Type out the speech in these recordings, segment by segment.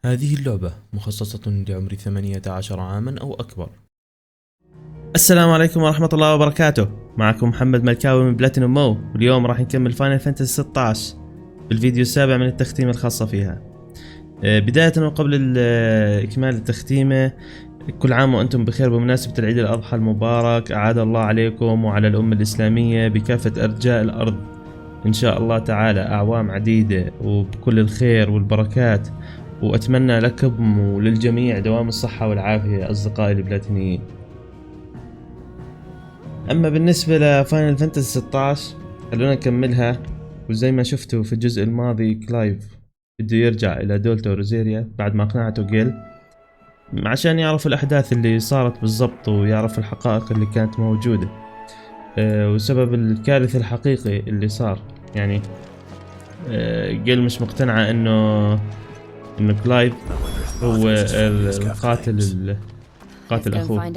هذه اللعبة مخصصة لعمر 18 عاما أو أكبر. السلام عليكم ورحمة الله وبركاته. معكم محمد ملكاوي من بلاتينوم مو، واليوم راح نكمل فاينل فانتسي 16 بالفيديو السابع من التختيم الخاصة فيها. بداية وقبل إكمال التختيمة، كل عام وأنتم بخير بمناسبة العيد الأضحى المبارك. أعاد الله عليكم وعلى الأمة الإسلامية بكافة أرجاء الأرض إن شاء الله تعالى أعوام عديدة وبكل الخير والبركات، وأتمنى لكم وللجميع دوام الصحة والعافية أصدقائي البلاتينيين. أما بالنسبة لفاينل فانتسي 16 خلونا نكملها. وزي ما شفتوا في الجزء الماضي، كلايف بده يرجع إلى دولته روزيريا بعد ما أقنعته جيل عشان يعرف الأحداث اللي صارت بالضبط ويعرف الحقائق اللي كانت موجودة، وسبب الكارثة الحقيقي اللي صار. يعني جيل مش مقتنعة إنه كلايف هو قاتل أخوه.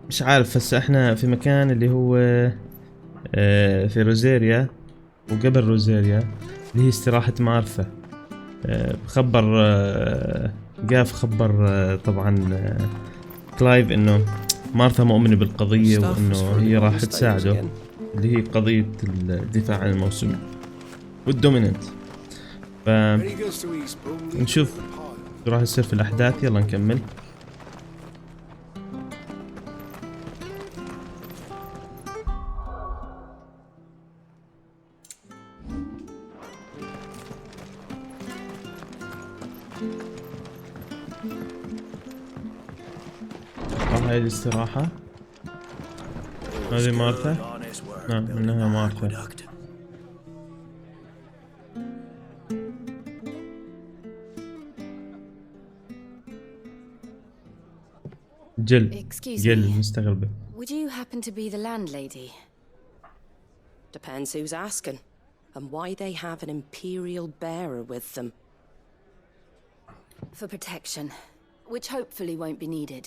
مش عارف، هسه احنا في مكان اللي هو في روزيريا، وقبل روزيريا اللي هي استراحة مارثا. خبر جاف خبر طبعا كلايف انه مارثا مؤمنة بالقضية وانه هي راح تساعده، اللي هي قضية الدفاع عن الموسم والدوميننت. نشوف شو راح يصير في الاحداث. يلا نكمل. هاي الاستراحة، هذه مارثا. نعم انها مارثا. جل مستغربة. Would you happen to be the landlady? Depends who's asking and why they have an imperial bearer with them. For protection, which hopefully won't be needed.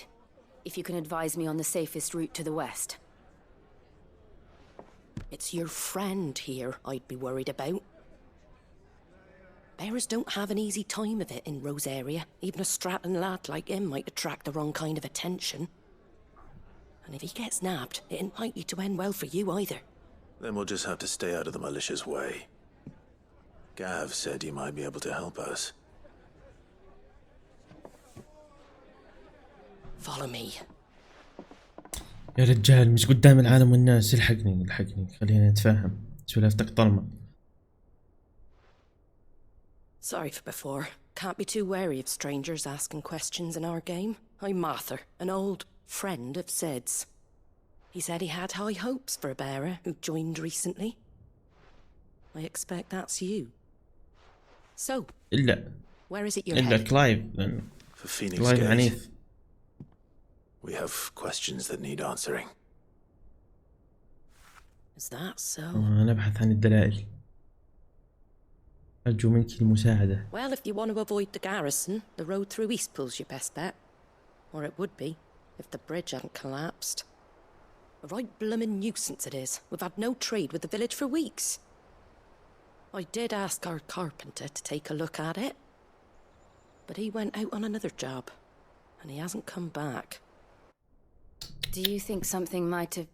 If you can advise me on the safest route to the west. It's your friend here I'd be worried about. Bearers don't have an easy time of it in Rose area. Even a Stratton lad like him might attract the wrong kind of attention. And if he gets nabbed, it ain't likely to end well for you either. Then we'll just have to stay out of the malicious way. Gav said he might be able to help us. Follow me. يا رجال مش قدام العالم والناس. الحقني خلينا نتفاهم. سلفتك طلمة. Sorry for before. Can't be too wary of strangers asking questions in our game. I'm Martha, an old friend of Sid's. He said he had high hopes for a bearer who joined recently. I expect that's you. So, where is it you're headed? كلايف. For Phoenix كلايف Gate, عنيف. we have questions that need answering. Is that so? نبحث عن الدلائل. أرجو منك المساعدة. Well, if you want to avoid the garrison, the road through Eastpool's your best bet. Or it would be, if the bridge hadn't collapsed. A right bloomin' nuisance it is. We've had no trade with the village for weeks. I did ask our carpenter to take a look at it, but he went out on another job, and he hasn't come back. Do you think something might have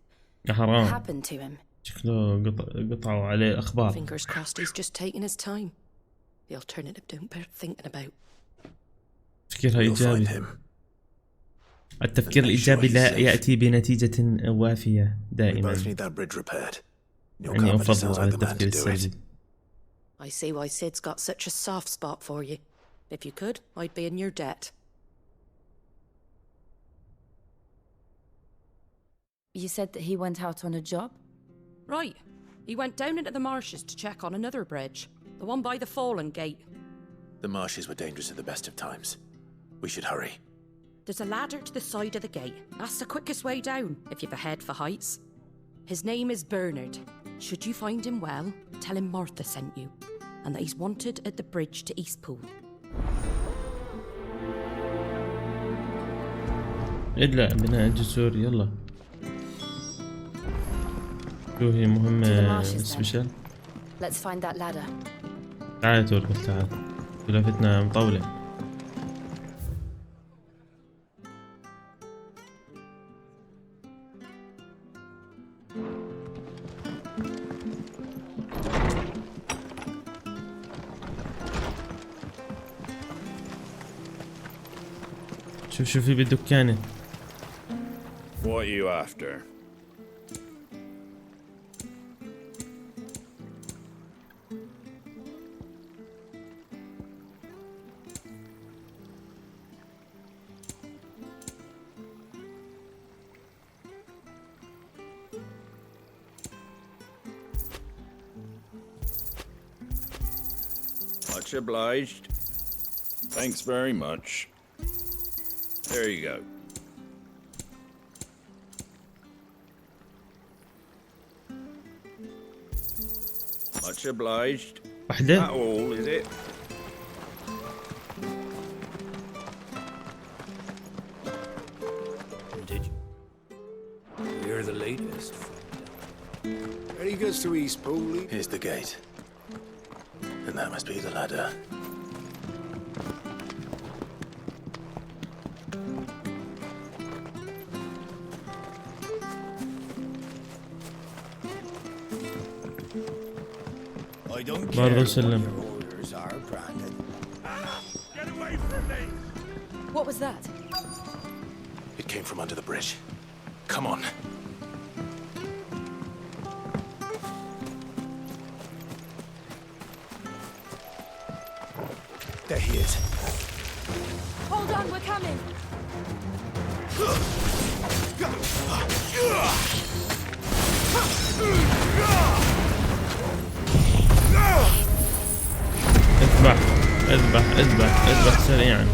happened to him? شكله قطعوا عليه الأخبار. Fingers crossed he's just taking his time. The alternative don't bear thinking about. تفكيرها إيجابي. التفكير الإيجابي لا يأتي بنتيجة وافية دائما. يعني أفضل على التفكير السلبي. I see why Sid's got such a soft spot for you. If you could, I'd be in your debt. You said that he went out on a job? Right. He went down into the marshes to check on another bridge. The one by the Fallen Gate. The marshes were dangerous at the best of times. We should hurry. There's a ladder to the side of the gate. That's the quickest way down, if you've a head for heights. His name is Bernard. Should you find him well, tell him Martha sent you, and that he's wanted at the bridge to Eastpool. إلا بناء الجسور. يلا. شو هي مهمة سبيشال؟ Let's find that ladder. تعال تورك تعال. لفتنا مطولة. شوف في بالدكانة. What are you after? Much obliged. Thanks very much. There you go. Much obliged. That واحدة. all, is it? Did you? We're the latest. Ready goes to Eastbol. Here's the gate. And that must be the ladder. I don't care برضو what سلم. your orders are, Brandon. Get away from me! What was that? It came from under the bridge. Come on. There he is. Hold on, we're coming! اذبح اذبح اذبح اذبح سريعا.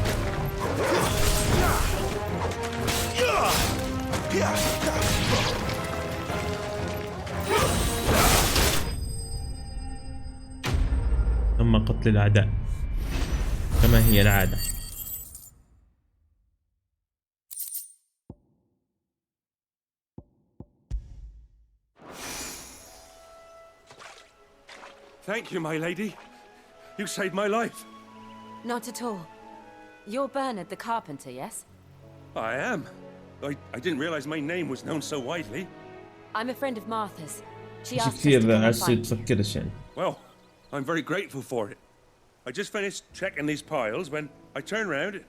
تم قتل الأعداء كما هي العادة. Thank you, my lady. You saved my life. Not at all. You're Bernard the carpenter, yes? I am. I didn't realize my name was known so widely. I'm a friend of Martha's. She شي asked us to كثير come and عسى find you. تفكرش يعني. Well, I'm very grateful for it. I just finished checking these piles when I turn around.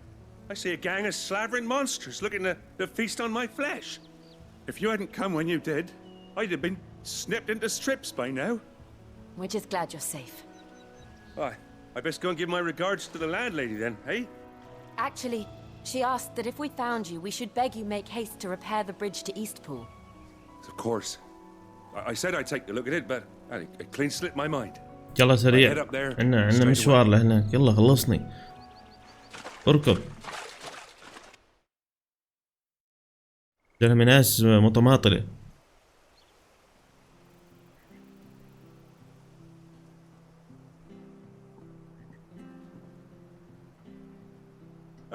I see a gang of slavering monsters looking to feast on my flesh. If you hadn't come when you did, I'd have been snipped into strips by now. We're just glad you're safe. I best go and give my regards to the landlady then, eh? Actually, she asked that if we found you, we should beg you make haste to repair the bridge to Eastpool. Of course. I said I'd take a look at it, but it clean slipped my mind. يلا سريع. Head up there عنا straight مشوار away. لهناك. يلا خلصني. اركض. زلمة ناس متماطلة.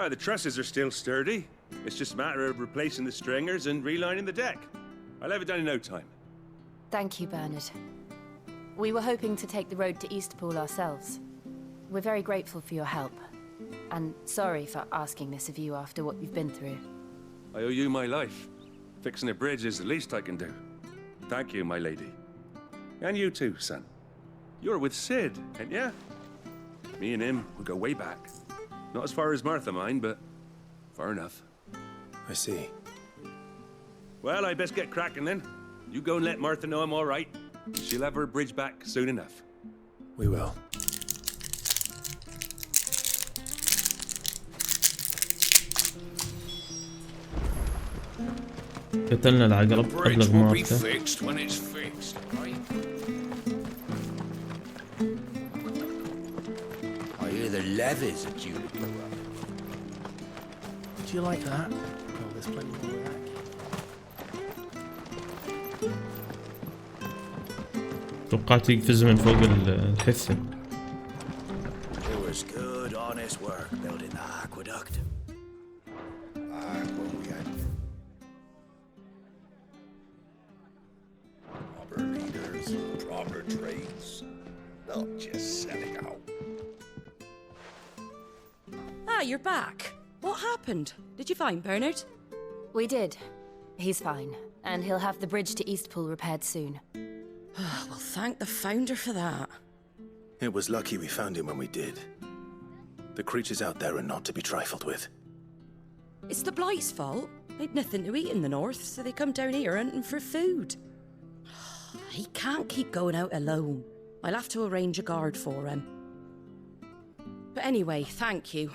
The trusses are still sturdy. It's just a matter of replacing the stringers and relining the deck. I'll have it done in no time. Thank you, Bernard. We were hoping to take the road to Eastpool ourselves. We're very grateful for your help. And sorry for asking this of you after what you've been through. I owe you my life. Fixing a bridge is the least I can do. Thank you, my lady. And you too, son. You're with Sid, ain't ya? Me and him, we go way back. Not as far as Martha, mind, but far enough. I see. Well, I best get cracking then. You go and let Martha know I'm all right. She'll have her bridge back soon enough. We will. قتلنا العقرب. أبلغ مارتا. fixed when it's fixed, right? I hear the levies are due to go up. Do you like that? Oh, there's plenty more of that. توقعت يقفز من فوق الحثة. It was good, honest work building the aqueduct. When we had proper leaders, proper trades, not just selling out. you're back. What happened? Did you find Bernard? We did. He's fine, and he'll have the bridge to Eastpool repaired soon. Well, thank the founder for that. It was lucky we found him when we did. The creatures out there are not to be trifled with. It's the Blight's fault. They'd nothing to eat in the north, so they come down here hunting for food. He can't keep going out alone. I'll have to arrange a guard for him. But anyway, thank you.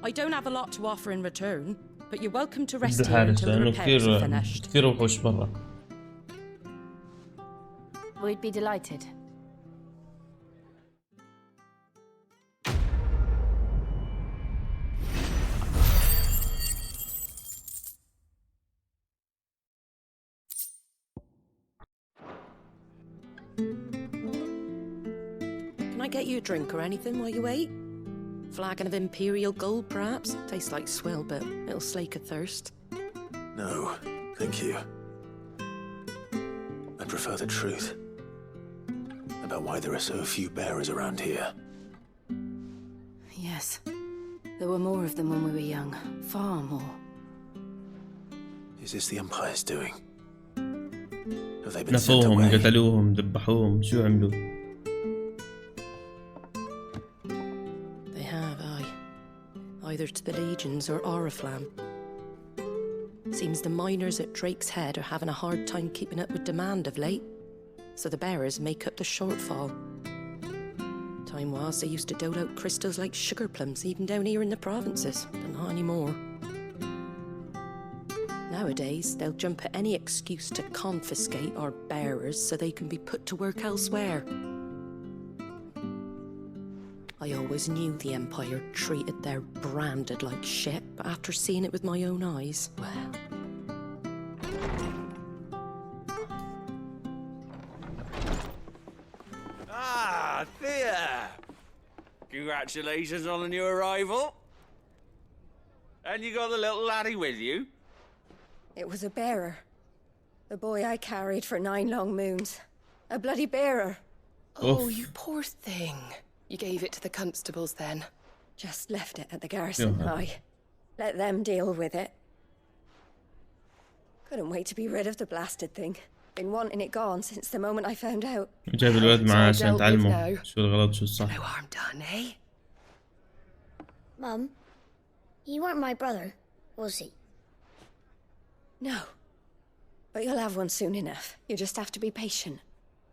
I don't have a lot to offer in return, but you're welcome to rest بدي here حارس until the لأنه repairs are finished. كثير وحوش برا. We'd be delighted. Can I get you a drink or anything while you wait? Flagon of Imperial Gold, perhaps? Tastes like swill, but it'll slake a thirst. No, thank you. I prefer the truth about why there are so few bearers around here. Yes. There were more of them when we were young. Far more. Is this the Empire's doing? Have they been sent نفوهم away? قتلوهم ذبحوهم شو عملوا؟ They have, aye. Either to the Legions or Oriflamme. Seems the miners at Drake's Head are having a hard time keeping up with demand of late, so the bearers make up the shortfall. Time was they used to dole out crystals like sugar plums even down here in the provinces, but not anymore. Nowadays, they'll jump at any excuse to confiscate our bearers so they can be put to work elsewhere. I always knew the Empire treated their branded like shit, but after seeing it with my own eyes, well... Ah, Thea! Congratulations on the new arrival. And you got the little laddie with you? It was a bearer. The boy I carried for 9 long moons. A bloody bearer. Oh, you poor thing. You gave it to the constables then? Just left it at the garrison, I let them deal with it. Couldn't wait to be rid of the blasted thing. Been wanting it gone since the moment I found out. جايب الولد معاه عشان dealt with تعلمه now. شو الغلط شو الصح. No harm done, eh? Mum, you weren't my brother, was he? No. But you'll have one soon enough. You just have to be patient.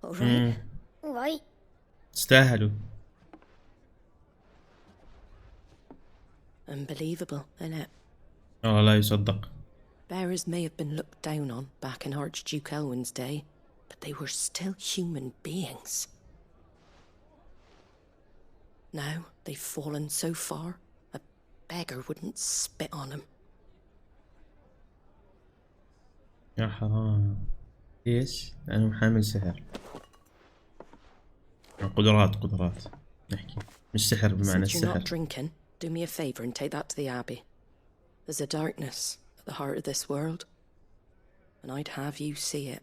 All right? All right. تستاهلوا. Unbelievable, innit? والله لا يصدق. Bearers may have been looked down on back in Archduke Elwin's day, but they were still human beings. Now they've fallen so far, a beggar wouldn't spit on them. يا حرام. ليش؟ لأنه حامل سحر. قدرات نحكي مش سحر بمعنى Since you're not السحر. drinking, do me a favour and take that to the Abbey. There's a darkness at the heart of this world, and I'd have you see it.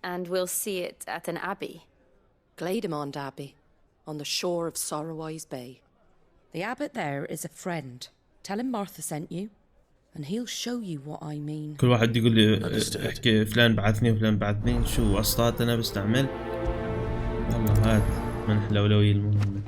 And we'll see it at an abbey. Glademond Abbey, on the shore of Sorrowise Bay. The abbot there is a friend. Tell him Martha sent you, and he'll show you what I mean. كل واحد يقول لي احكي فلان بعثني وفلان بعثني شو واسطات انا بستعمل. والله هاد من الأولوية المهمة.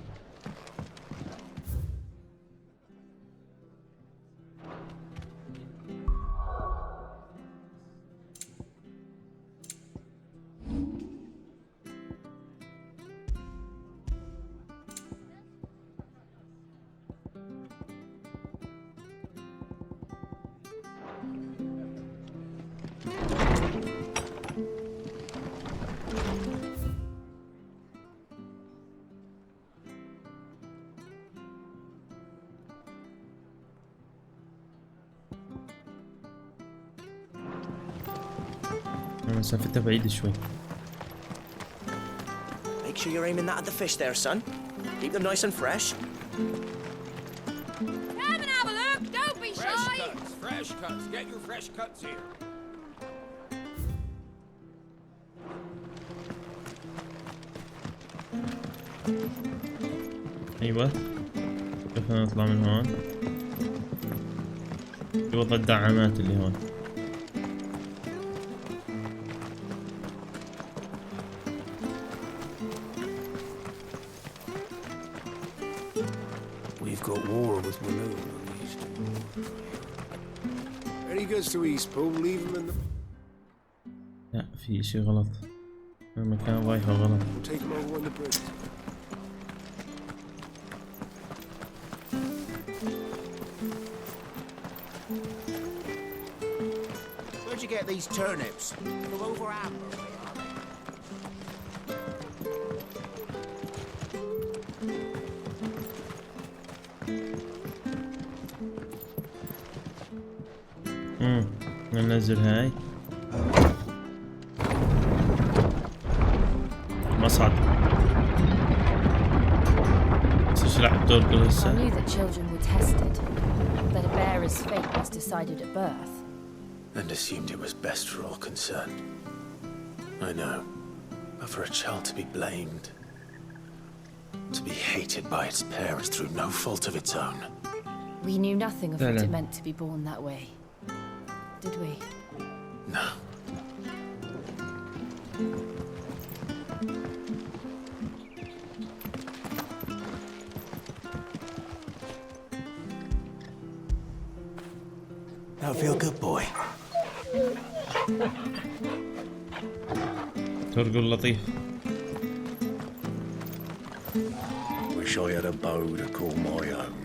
مسافتها بعيدة شوي. Make sure you're aiming that at the fish there, son. Keep them nice and fresh. Come and have a look. Don't be shy. Fresh cuts. Get your fresh cuts here. ايوه كيف نطلع من هون؟ في وضع الدعامات اللي هون. We've got war with ونشرها. Any goods to Eastpol, leave them in the... لا في اشي غلط، المكان رايحه غلط. We'll take them over when the bridge. Where'd you get these turnips? From over Amber way, are they? ننزل هاي مصعد. تشرح دور كل I هسه. knew that children were tested, that a bearer's fate was decided at birth. And assumed it was best for all concerned. I know. But for a child to be blamed, to be hated by its parents through no fault of its own. We knew nothing of what it meant to be born that way, did we? No. That feel good, boy. ترقل لطيف. Wish I had a bow to call my own.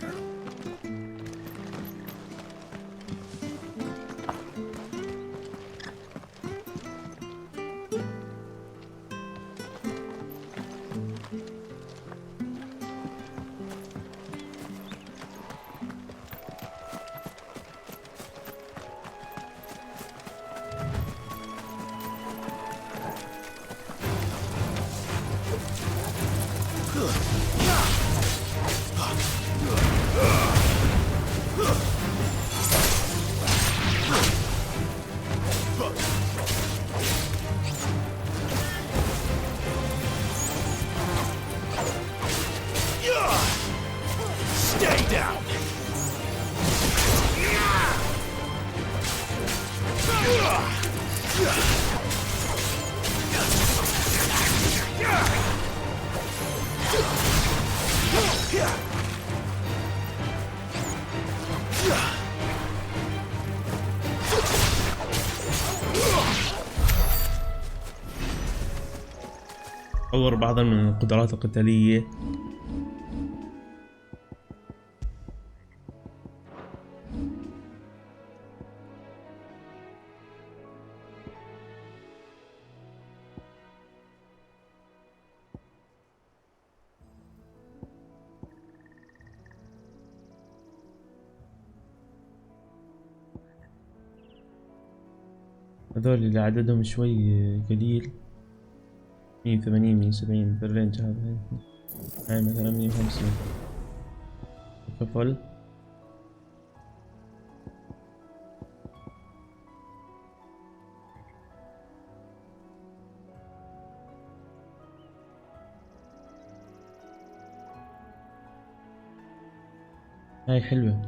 طور بعضا من القدرات القتالية. هذول اللي عددهم شوي قليل، 180 170 بالرينج هذا. هاي مثلا 150 كفل. هاي حلوة،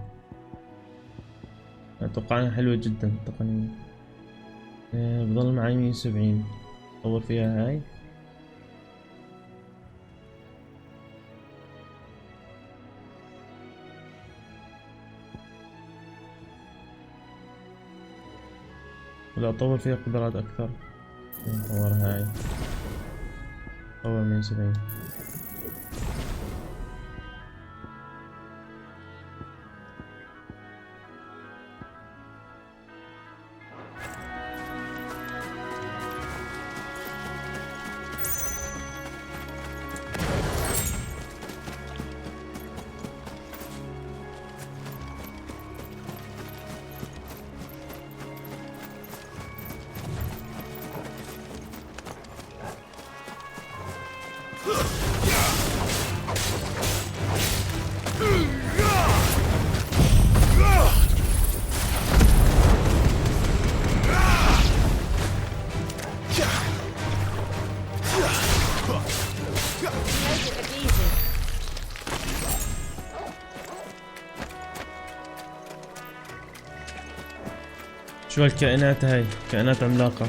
اتوقع انها حلوة جدا التقنية. بضل معي 170 اطور فيها هاي. ولا اطور فيها قدرات اكثر. اطور هاي، اطور 170. شو الكائنات هاي؟ كائنات عملاقة.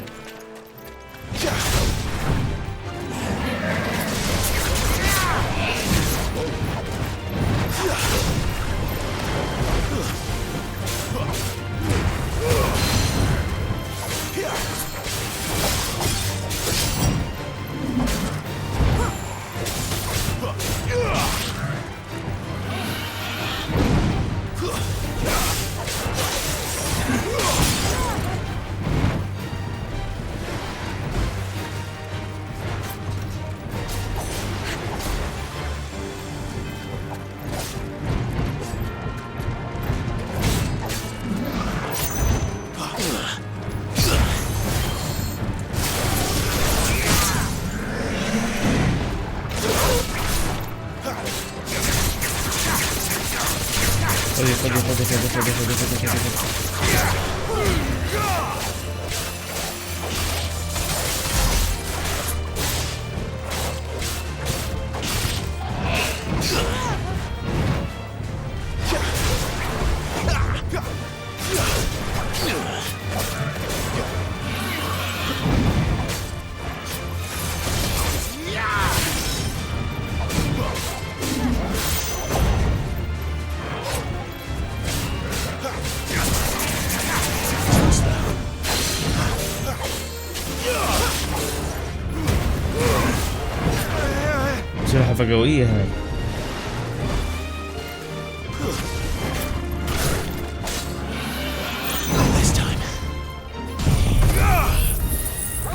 سلحفة قوية هاي.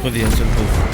خذ يا سلحفة.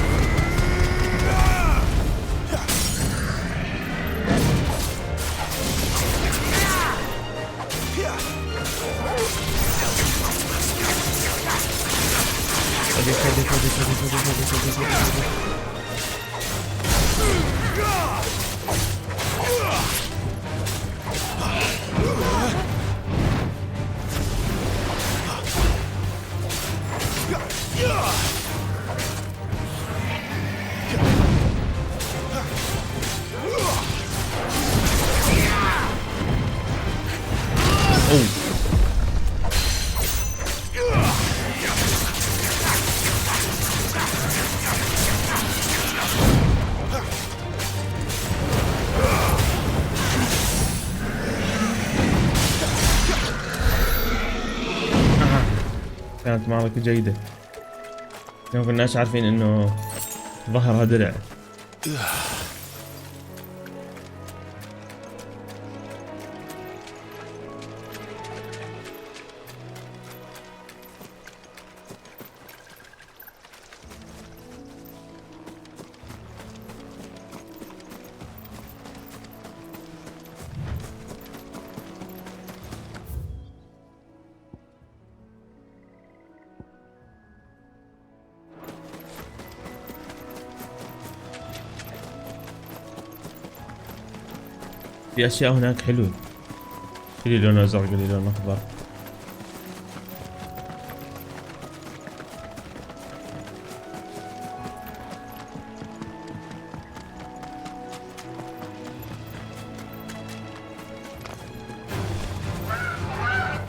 كانت معركة جيدة. ما كناش عارفين انه ظهرها درع. في اشياء هناك حلوه. في لون ازرق في لون اخضر.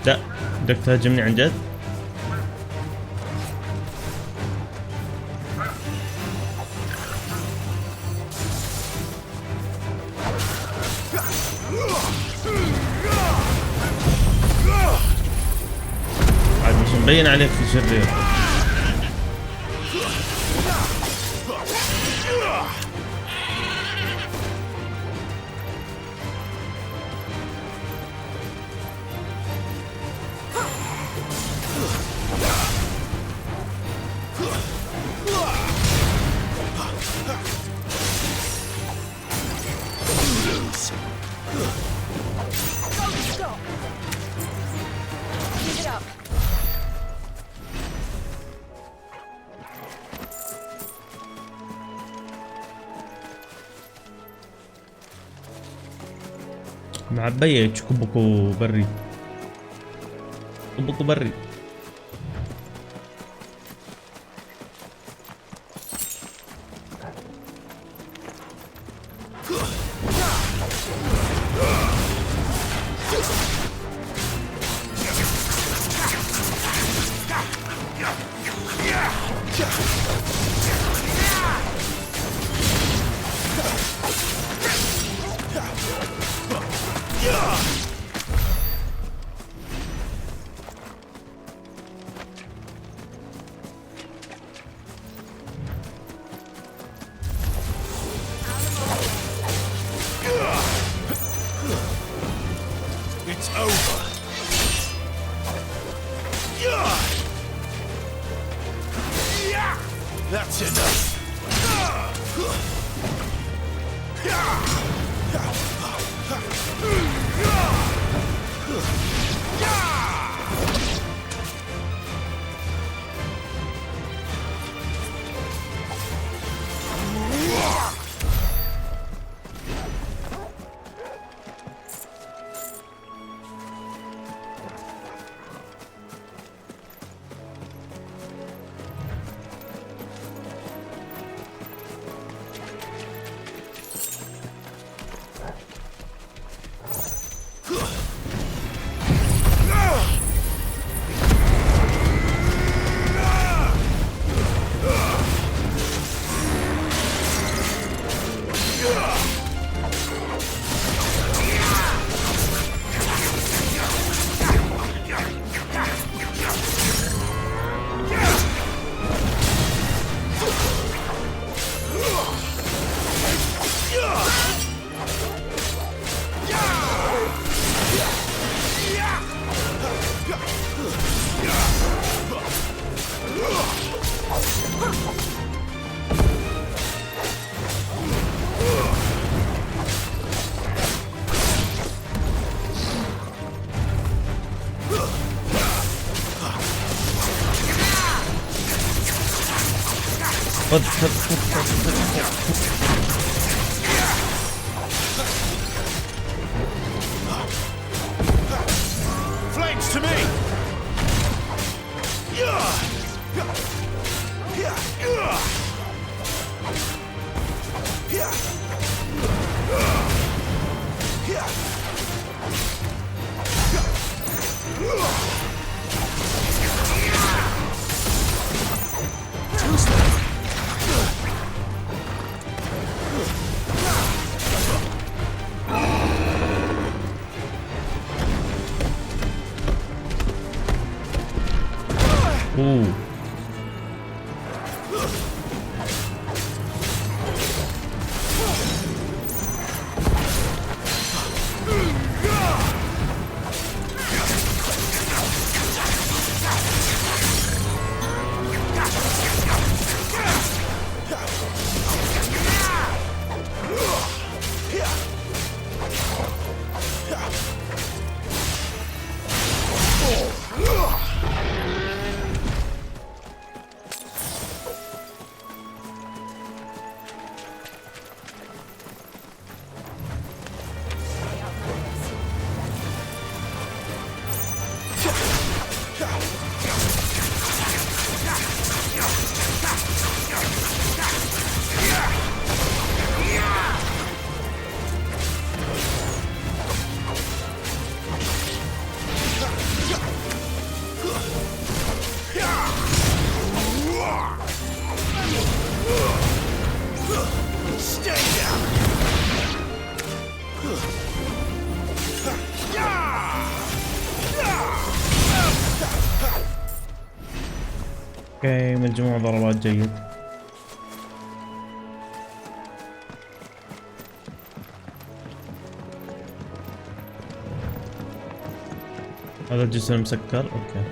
لا بدك تهاجمني عن جد؟ مبين عليك في شرير. معبية كبكو بري. كبكو بري. خذ خذ خذ خذ خذ. Flames to me! اوه اوكي، مجموع ضربات جيد. هذا الجسم مسكر. اوكي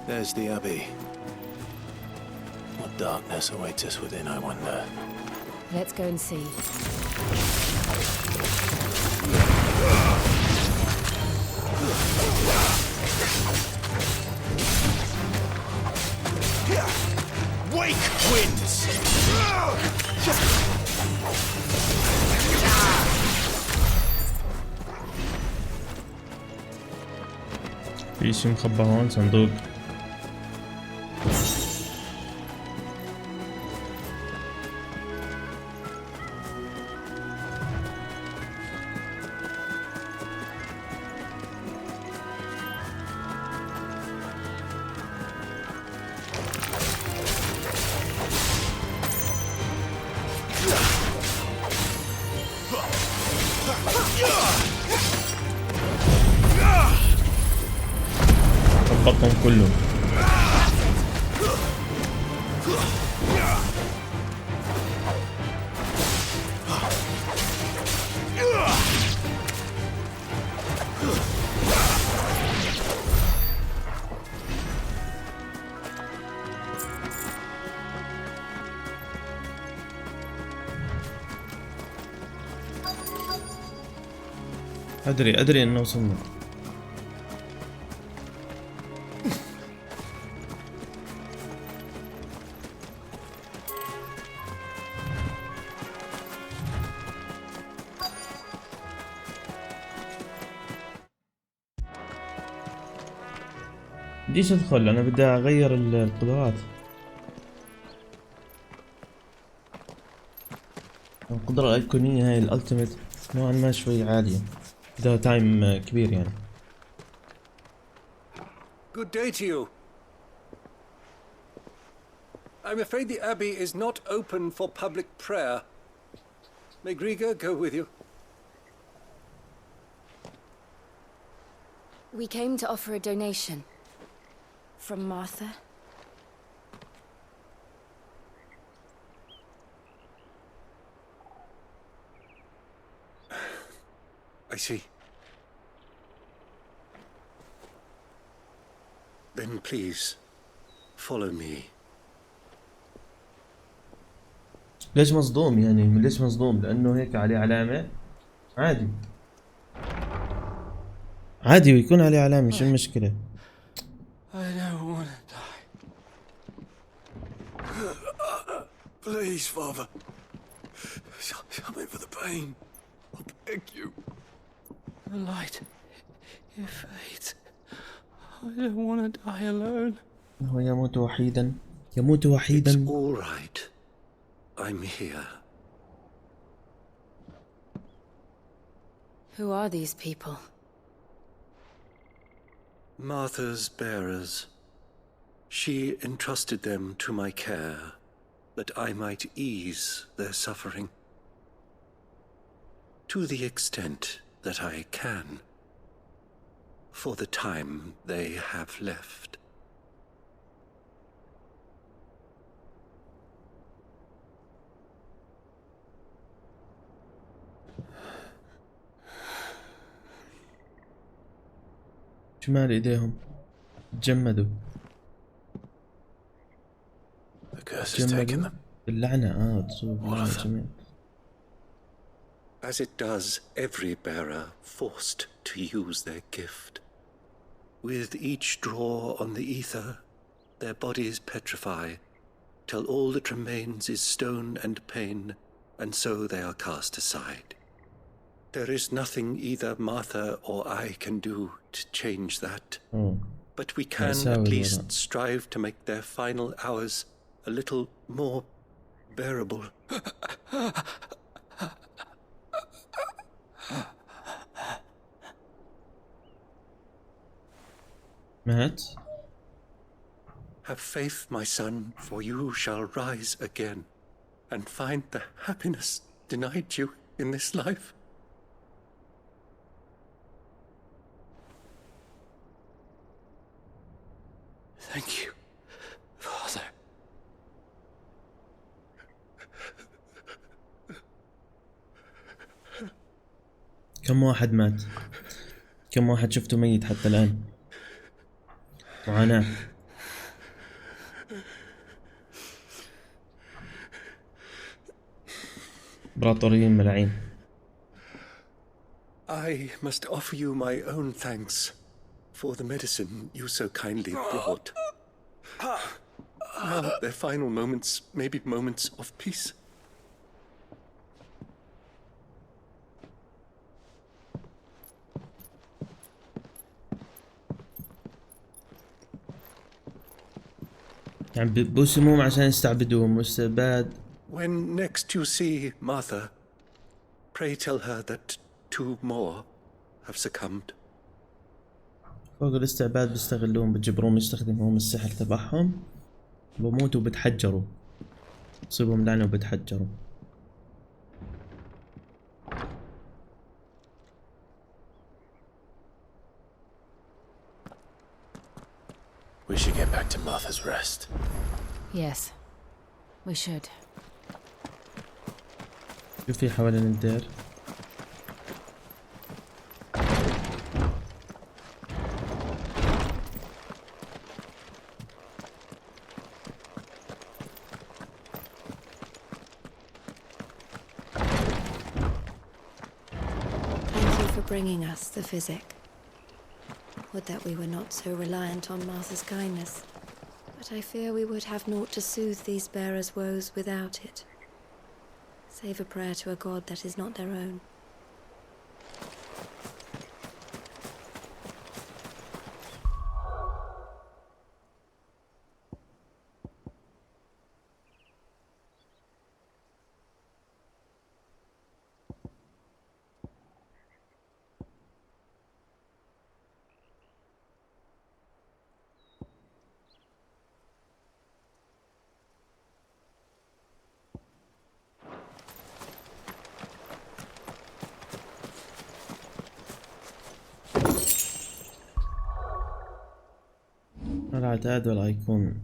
There's the Abbey. What darkness awaits us within, I wonder? Let's go and see. Wake winds! في شي مخبى هون، صندوق. سقطهم كلهم. ادري انه وصلنا. بديش ادخل، انا بدي اغير القدرات. القدرة الايقونية هاي الالتيميت نوعا ما شوي عالية، بدها تايم كبير يعني. Good day to you. I'm afraid the Abbey is not open for public prayer. May Griga go with you? We came to offer a donation. From Martha. I see. Then please, follow me. ليش مصدوم يعني؟ ليش مصدوم؟ لأنه هيك عليه علامة؟ عادي عادي ويكون عليه علامة، شو المشكلة؟ I don't want to die. Please, Father. Something for the pain. I beg you. The light. It fades. I don't want to die alone. هو يموت وحيدا. يموت وحيدا. It's all right. I'm here. Who are these people? Martha's bearers. She entrusted them to my care, that I might ease their suffering. To the extent that I can, for the time they have left. شمال ايديهم تجمدوا. The curse has taken them. اللعنة تصوب All of them. جميع. As it does every bearer forced to use their gift. With each draw on the ether, their bodies petrify, till all that remains is stone and pain, and so they are cast aside. There is nothing either Martha or I can do to change that. But we can at least strive to make their final hours a little more bearable. مات. Have faith, my son, for you shall rise again and find the happiness denied you in this life. Thank you, Father. كم واحد مات؟ كم واحد شفته ميت حتى الآن؟ معاناة. إمبراطوريين ملاعين. I must offer you my own thanks for the medicine you so kindly brought. Now their final moments may be moments of peace. يعني بوسموهم عشان يستعبدوهم واستعباد. When next you see Martha, pray tell her that 2 more have succumbed. فوق الاستعباد بيستغلوهم، بتجبروهم يستخدموهم السحر تبعهم، بموتوا وبتحجروا، تصيبهم لعنة وبتحجروا. We should get back to Martha's Rest. Yes, we should. شو في حوالين الدير؟ Bringing us the physic. Would that we were not so reliant on Martha's kindness. But I fear we would have naught to soothe these bearers' woes without it. Save a prayer to a god that is not their own. العداد والأيقون.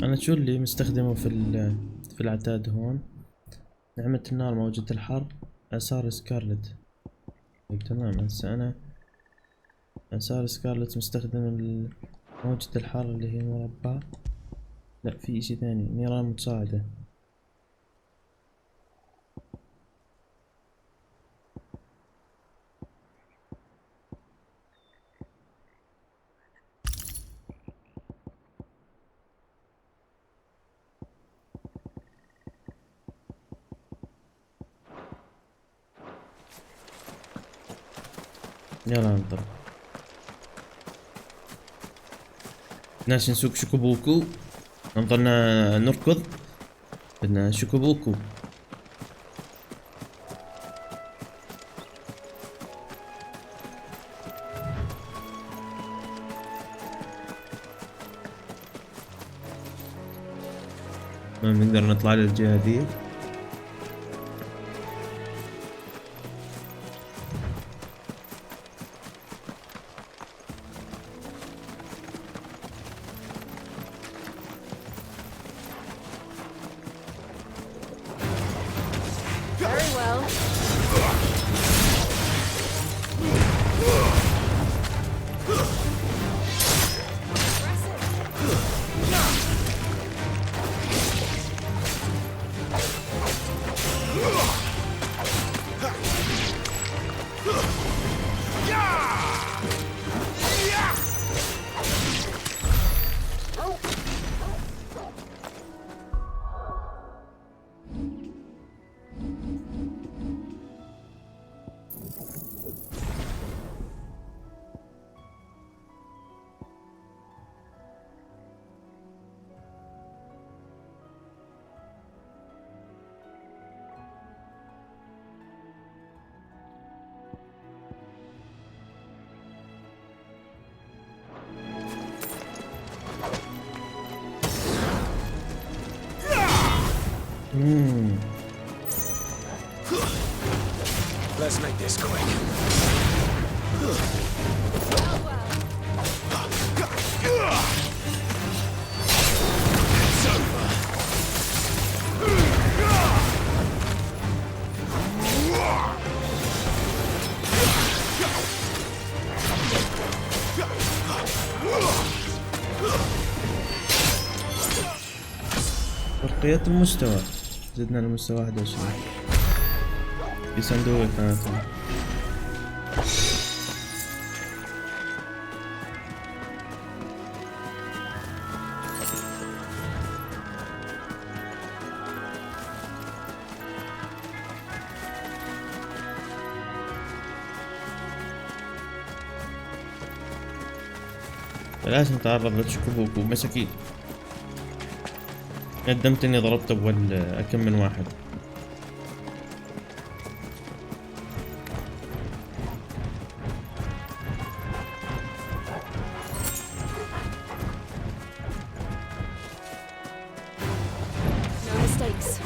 أنا شو اللي مستخدمه في العتاد هون؟ نعمة النار، موجة الحر، آثار سكارلت. طيب تمام. هسه أنا آثار سكارلت مستخدم موجة الحر اللي هي مربع. لا، في اشي ثاني، نيران مساعدة. يلا نضرب. بدناش نسوق شوكوبوكو، نضلنا نركض. بدنا شوكوبوكو. ما بنقدر نطلع للجهة دي. Let's make this quick. It's over. ترقية المستوى، زدنا المستوى 21 في صندوق كانت. بلاش نتعرض للشكوكو مساكين. ندمت اني ضربت اول كم من واحد. stakes.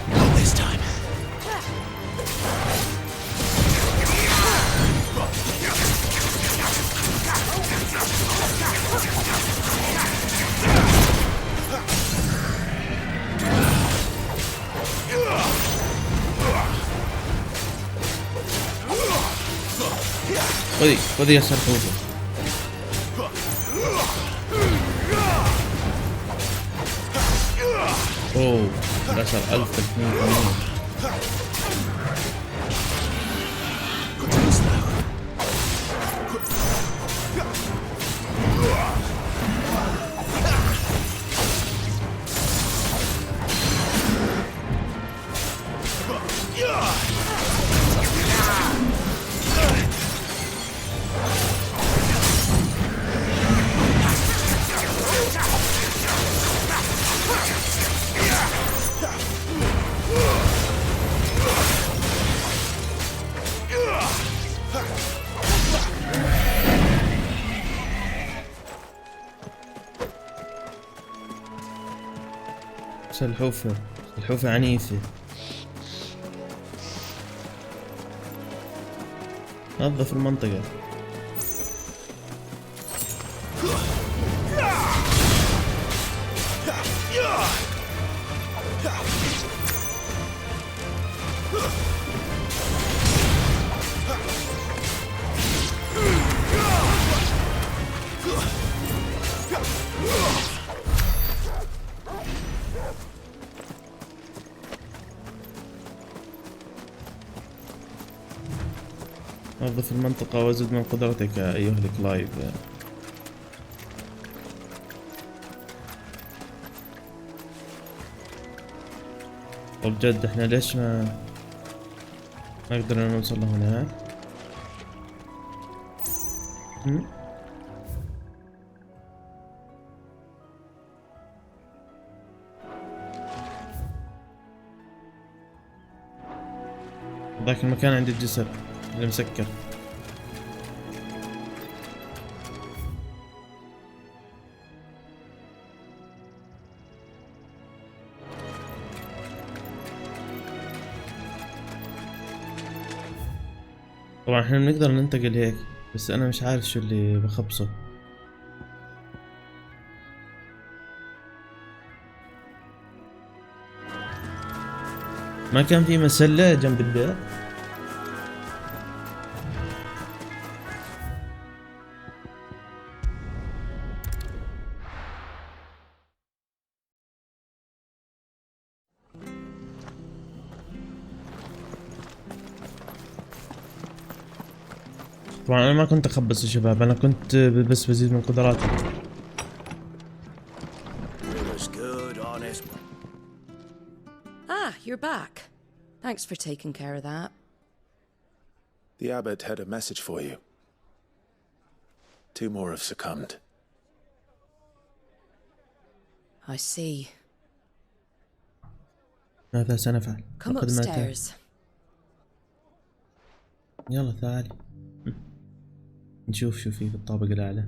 Not this time. خذي يا سلحوفة. اوه 11,380. سلحوفة عنيفة. نظف المنطقة. نظف المنطقة وزد من قدرتك أيها الكلايف. طب جد احنا ليش ما نقدر نوصل لهناك؟ ذاك المكان عند الجسر اللي مسكر. طبعا احنا بنقدر ننتقل هيك، بس انا مش عارف شو اللي بخبصه. ما كان في مسلة جنب البيت؟ طبعا انا ما كنت اخبص يا شباب، انا كنت بس بزيد من قدراتي. Ah, you're back. Thanks for taking care of that. The abbot had a message for you. 2 more have succumbed. I see. ماذا سنفعل؟ Come upstairs. يلا تعالي نشوف شو في الطابق الأعلى.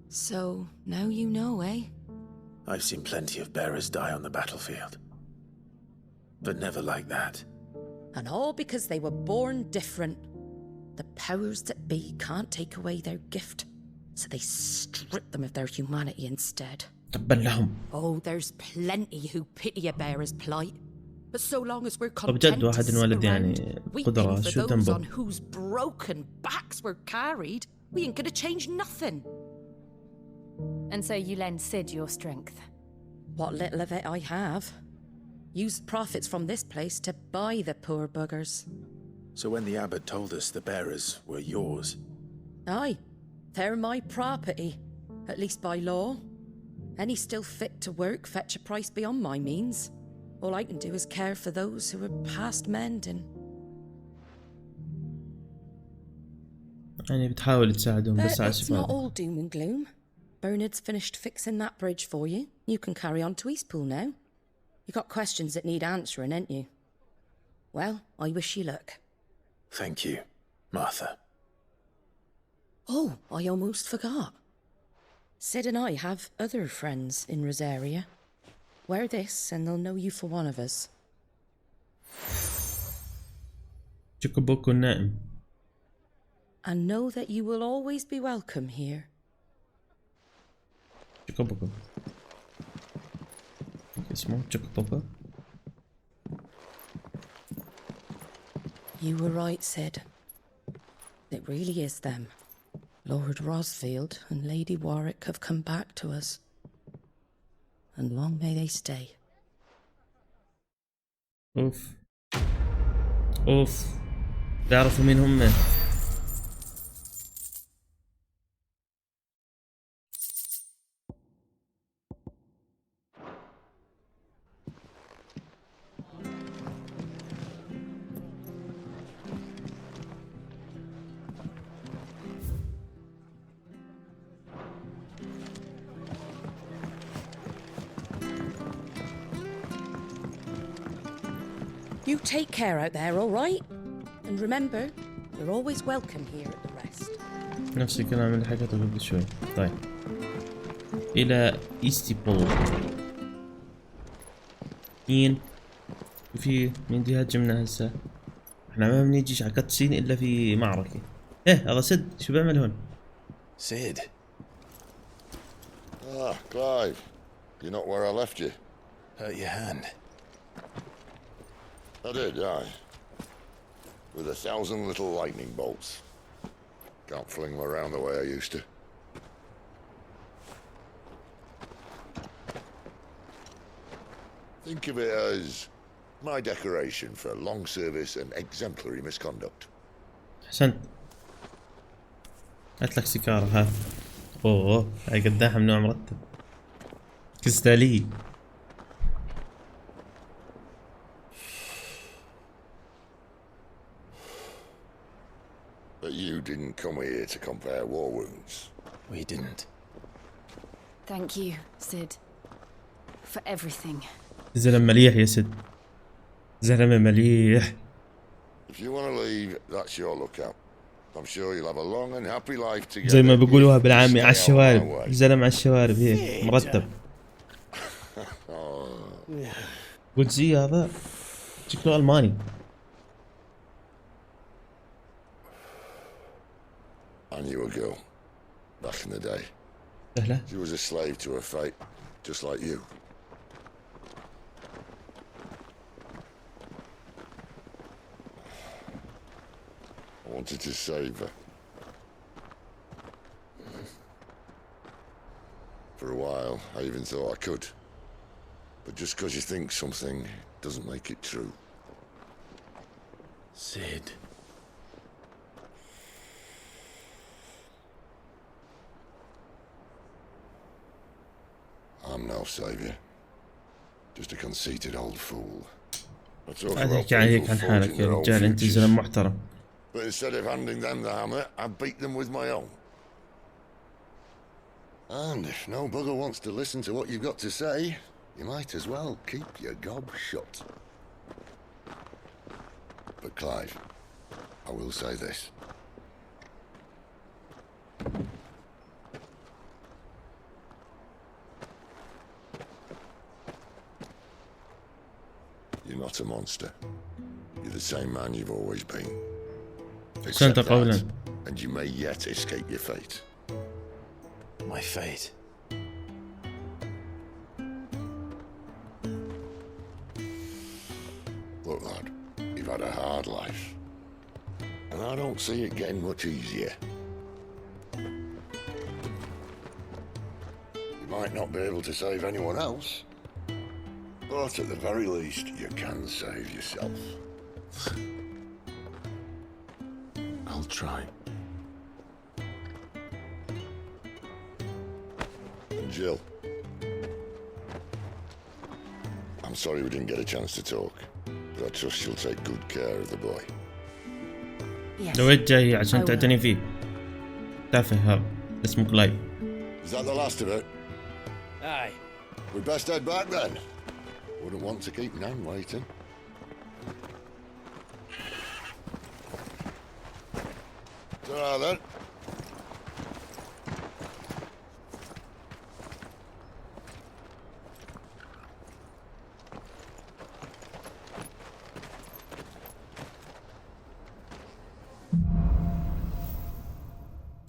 So, now you know, eh? I've seen plenty of bearers die on the battlefield. But never like that. And all because they were born different. The powers that be can't take away their gift, so they strip them of their humanity instead. تبا لهم. Oh, there's plenty who pity a bearer's plight. But so long as we're طب content جد to واحد sit انولد around, يعني قدرة weeping for شو those ذنبه؟ on whose broken backs were carried, we ain't gonna change nothing. And so you lend Sid your strength. What little of it I have. Used profits from this place to buy the poor buggers. So when the abbot told us the bearers were yours... Aye, they're my property, at least by law. Any still fit to work fetch a price beyond my means. All I can do is care for those who are past mending. يعني بتحاول تساعدهم بس على But it's not شفاء. all doom and gloom. Bernard's finished fixing that bridge for you, you can carry on to Eastpool now. You got questions that need answering, ain't you? Well, I wish you luck. Thank you, Martha. Oh, I almost forgot. Sid and I have other friends in Rosaria. Wear this and they'll know you for one of us. شكبوكو النائم. And know that you will always be welcome here. شكبوكو اسمه شكبوكو. You were right, Sid. It really is them. Lord Rosfield and Lady Warwick have come back to us. And long may they stay. اوف اوف تعرفوا مين هم؟ You take care out there, all right? And remember, you're always welcome here at the rest. نفس الكلام اللي حكيته قبل شوي. طيب إلى ايستبول. مين دي هجمنا هسه؟ احنا ما بنيجيش على كاتسين إلا في معركة. هذا سد شو بيعمل هون؟ Sid. Ah, Clive. You're not where I left you. Hurt your hand. I did, aye. With 1,000 little lightning bolts. Can't fling them around the way I used to. Think of it as my decoration for long service and exemplary misconduct. أحسنت. هات لك سيجارة ها. أوه هاي قداحة من نوع مرتب. كريستالية. But you didn't come here to compare war wounds. We didn't. Thank you, Sid. For everything. زلمة مليح يا سيد. زلمة مليح. If you want to leave, that's your lookout. I'm sure you'll have a long and happy life together. زي ما بيقولوها بالعامي على الشوارب. زلمة على الشوارب هيك مرتب. قلت زي هذا شكله ألماني. I knew a girl back in the day. She was a slave to her fate, just like you. I wanted to save her. For a while, I even thought I could. But just because you think something doesn't make it true. Sid. I'm no savior. Just a conceited old fool. هذيك عليك عن حالك يا رجال انت زلمة محترم. But instead of handing them the hammer, I beat them with my own. And if no bugger wants to listen to what you've got to say, you might as well keep your gob shut. But Clive, I will say this. You're not a monster. You're the same man you've always been. Accept that, and you may yet escape your fate. My fate? Look, lad, you've had a hard life. And I don't see it getting much easier. You might not be able to save anyone else, but at the very least, you can save yourself. I'll try. And Jill, I'm sorry we didn't get a chance to talk, but I trust you'll take good care of the boy. لو جاي عشان تعتني فيه. تافه هذا اسمه كلايف. Is that the last of it? Aye. We best head back then. Wouldn't want to keep Nan waiting. Ta-ra then.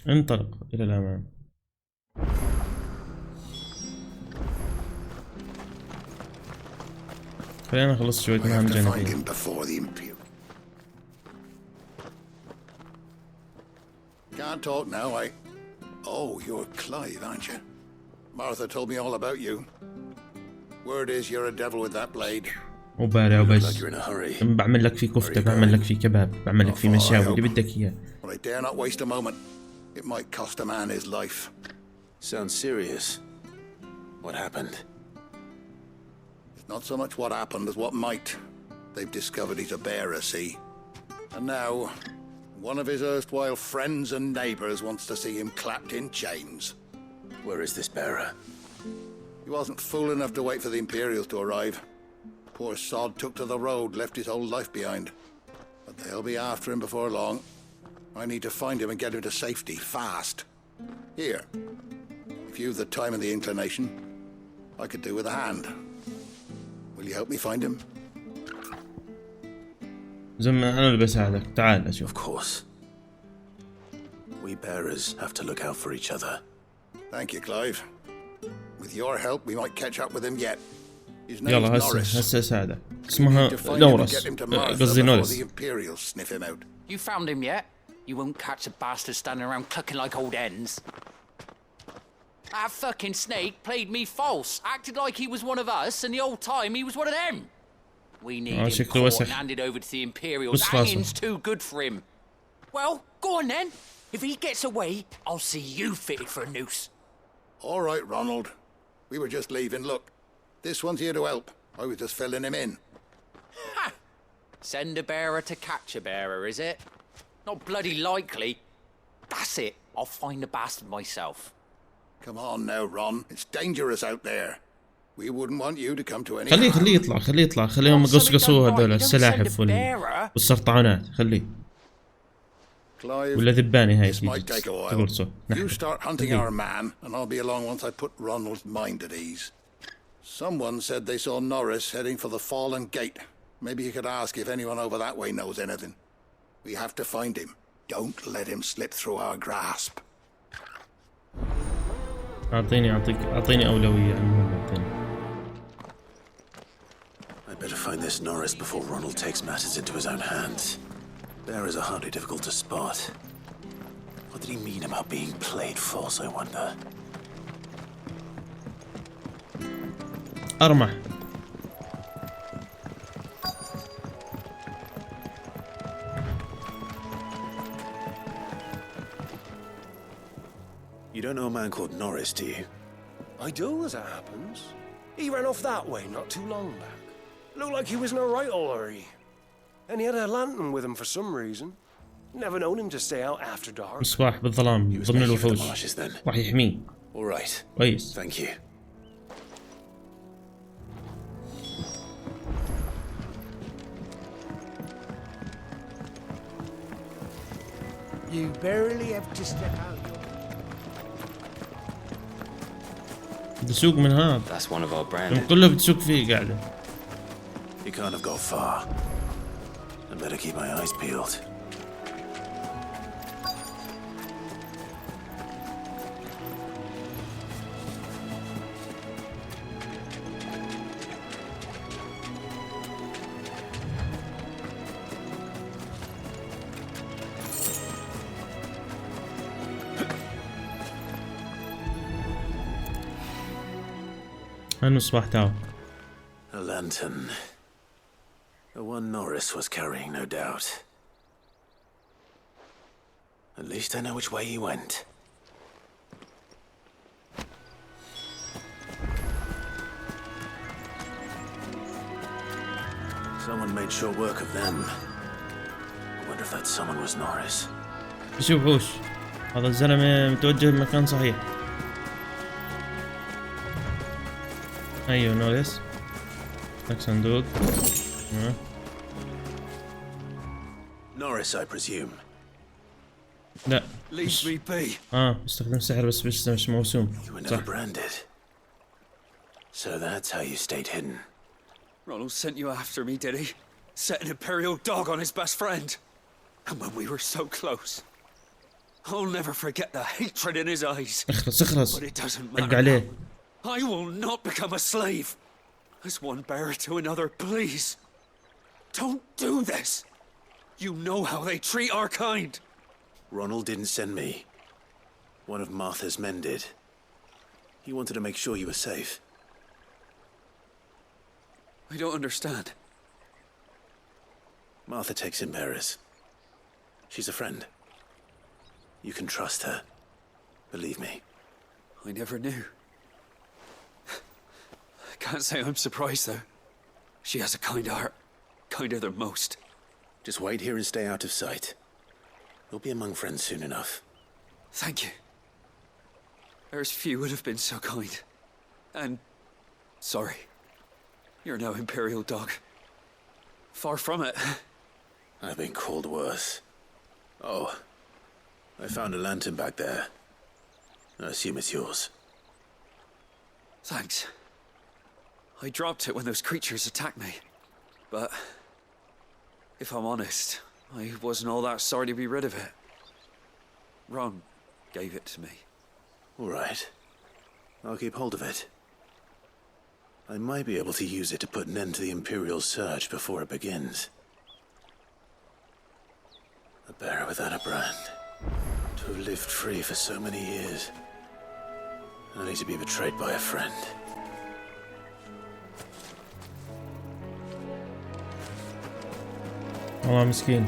انطلق إلى الأمام. خلينا نخلص شوية مهام جانبية. Can't talk now, eh? Oh, you're Clive, aren't you? Martha told me all about you. Word is you're a devil with that blade. وبارع وبس. بعمل لك فيه كفتة، بعمل لك فيه كباب، بعمل لك فيه مشاوي اللي بدك إياه. But I dare not waste a moment. It might cost a man his life. Sounds serious. What happened? It's not so much what happened as what might. They've discovered he's a bearer, see? And now, one of his erstwhile friends and neighbors wants to see him clapped in chains. Where is this bearer? He wasn't fool enough to wait for the Imperials to arrive. Poor sod took to the road, left his whole life behind. But they'll be after him before long. I need to find him and get him to safety, fast. Here, if you've the time and the inclination, I could do with a hand. Will you help me find him? زلمة أنا اللي بساعدك، تعال أشوف. Of course. We bearers have to look out for each other. Thank you, Clive. With your help, we might catch up with him yet. His name's يلا هسه أساعدك. اسمها نورس. قصدي نورس. The Imperials sniff him out. You found him yet? You won't catch a bastard standing around clucking like old hens. That fucking snake played me false, acted like he was one of us, and the whole time he was one of them. We need him caught and handed over to the Imperials. Hanging's too good for him. Well, go on then. If he gets away, I'll see you fitted for a noose. All right, Ronald. We were just leaving. Look, this one's here to help. I was just filling him in. Ha! Send a bearer to catch a bearer, is it? Not bloody likely. That's it. I'll find the bastard myself. Come on now, Ron. It's dangerous out there. We wouldn't want you to come to any. خليه يطلع خليهم يقصقصوا هذول السلاحف والسرطانات خليه. ولا ذباني هاي تقول صح. You start hunting our man and I'll be along once I put Ronald's mind at ease. Someone said they saw Norris heading for the Fallen Gate. Maybe you could ask if anyone over that way knows anything. We have to find him. Don't let him slip through our grasp. أعطيني أولوية أعطيني. I'd better find this Norris before Ronald takes matters into his own hands. Bearers are hardly difficult to spot. What did he mean about being played false, I wonder? أرمح. You don't know a man called Norris, do you? I do, as it happens. He ran off that way not too long back. Looked like he was in a right old hurry. And he had a lantern with him for some reason. Never known him to stay out after dark. مصباح بالظلام ضمن الوحوش. راح يحميه. All right. كويس. Thank you. You barely have to step out. بتسوق من هذا. That's one of our branded. كله بتسوق فيه قاعدة. He can't have got far. I better keep my eyes peeled. المصباح تاعو. A lantern. The one Norris was carrying, no doubt. At least I know which way he went. Someone made short work of them. I wonder if that someone was Norris. شوف وش هذا الزلمة متوجه بمكان صحيح. ايوه نوريس لك صندوق. Norris, I presume. لا Leave me be. استخدم سحر بس مش موسوم. You were never branded. So that's how you stayed hidden. Ronald sent you after me, did he? Set an Imperial dog on his best friend. And when we were so close, I'll never forget the hatred in his eyes. اخلص. But it doesn't حق matter. عليه. I will not become a slave. As one bearer to another, please. Don't do this. You know how they treat our kind. Ronald didn't send me. One of Martha's men did. He wanted to make sure you were safe. I don't understand. Martha takes in bearers. She's a friend. You can trust her. Believe me. I never knew. I can't say I'm surprised, though. She has a kind heart. Kinder than most. Just wait here and stay out of sight. You'll be among friends soon enough. Thank you. There's few would have been so kind. And... sorry. You're no Imperial dog. Far from it. I've been called worse. Oh. I found a lantern back there. I assume it's yours. Thanks. I dropped it when those creatures attacked me. But... if I'm honest, I wasn't all that sorry to be rid of it. Ron gave it to me. All right. I'll keep hold of it. I might be able to use it to put an end to the Imperial surge before it begins. A bearer without a brand. To have lived free for so many years. Only to be betrayed by a friend. والله مسكين.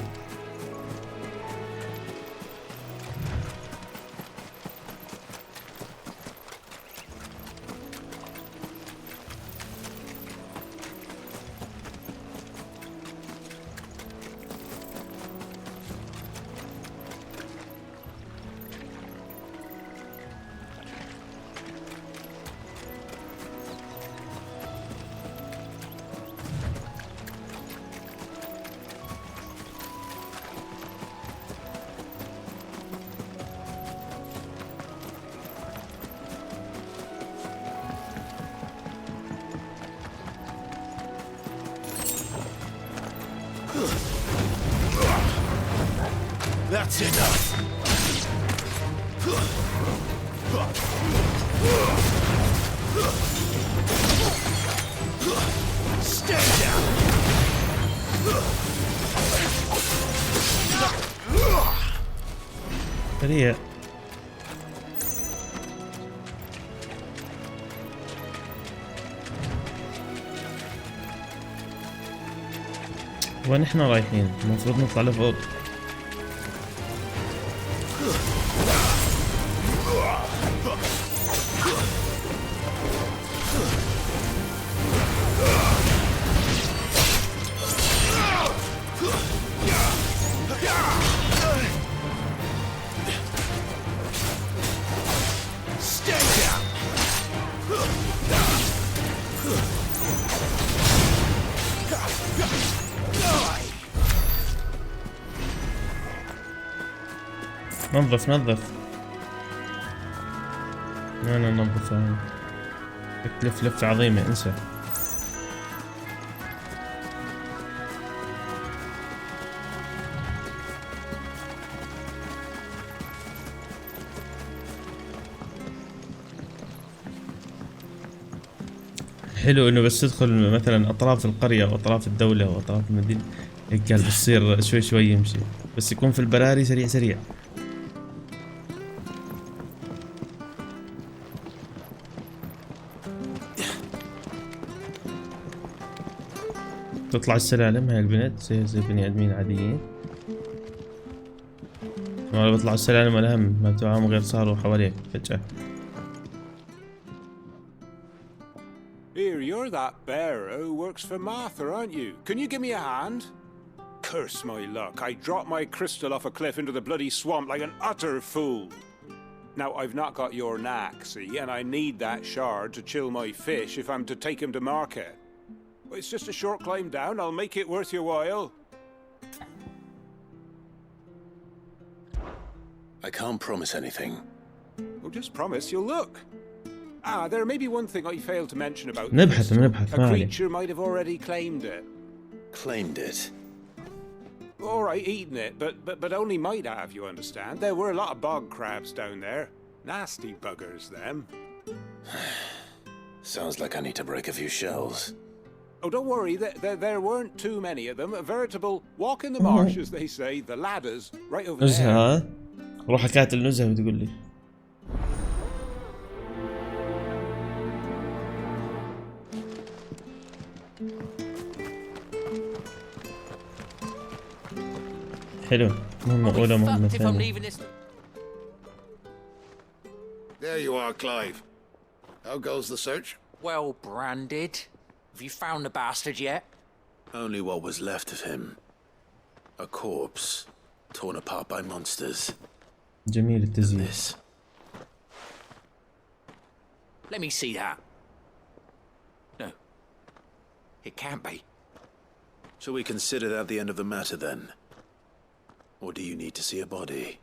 That's enough. Stay down. سريع. وين احنا رايحين؟ المفروض نطلع لفوق. نظف انا ننظف. تكلف لفة عظيمة انسى. حلو انه بس تدخل مثلا اطراف القرية او اطراف الدولة او اطراف المدينة هيك قال بتصير شوي شوي يمشي، بس يكون في البراري سريع سريع. تطلع السلالم هاي البنت زي بني ادمين عاديين، ولا بيطلعوا السلالم الاهم ما بتوعهم غير صاروا حواليك فجأة. Here, you're that bearer who works for Martha, aren't you? Can you give me a hand? Curse my luck, I dropped my crystal off a cliff into the bloody swamp like an utter fool. Now, I've not got your knack, see, and I need that shard to chill my fish if I'm to take him to market. It's just a short climb down. I'll make it worth your while. I can't promise anything. Well, just promise you'll look. Ah, there may be one thing I failed to mention about نبحث a ما عليه. creature might have already claimed it. Claimed it? All right, eaten it, but only might have, you understand. There were a lot of bog crabs down there. Nasty buggers, them. Sounds like I need to break a few shells. Oh, don't worry, there weren't too many of them. A veritable walk in the marsh, as they say, the ladders, right over there. نزهة روح حكاية النزهة وتقول لي. حلو مهمة أولى مهمة ثانية. There you are, Clive. How goes the search? Well branded. Have you found the bastard yet? Only what was left of him. A corpse, torn apart by monsters. جميل التزيين. This. Let me see that. No. It can't be. Shall we consider that the end of the matter then? Or do you need to see a body?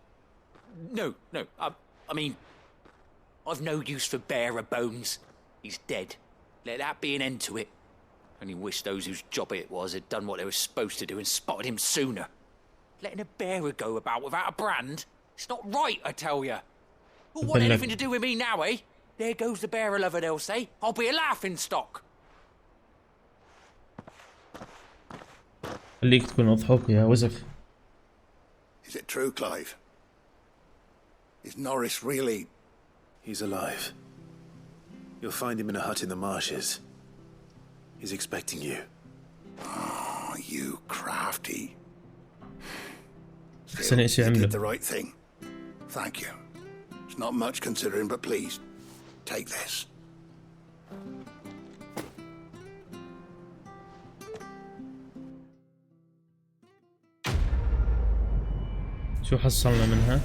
No. I mean, I've no use for bearer bones. He's dead. Let that be an end to it. Only wish those whose job it was had done what they were supposed to do and spotted him sooner. Letting a bearer go about without a brand? It's not right, I tell you. Who'll want anything to do with me now, eh? There goes the bearer lover, they'll say. I'll be a laughing stock. خليك تكون أضحك يا وزف. Is it true, Clive? Is Norris really... He's alive. You'll find him in a hut in the marshes. He's expecting you. Oh, you crafty. أحسن إشي You عمله. did the right thing. Thank you. It's not much considering, but please, take this. شو حصلنا منها؟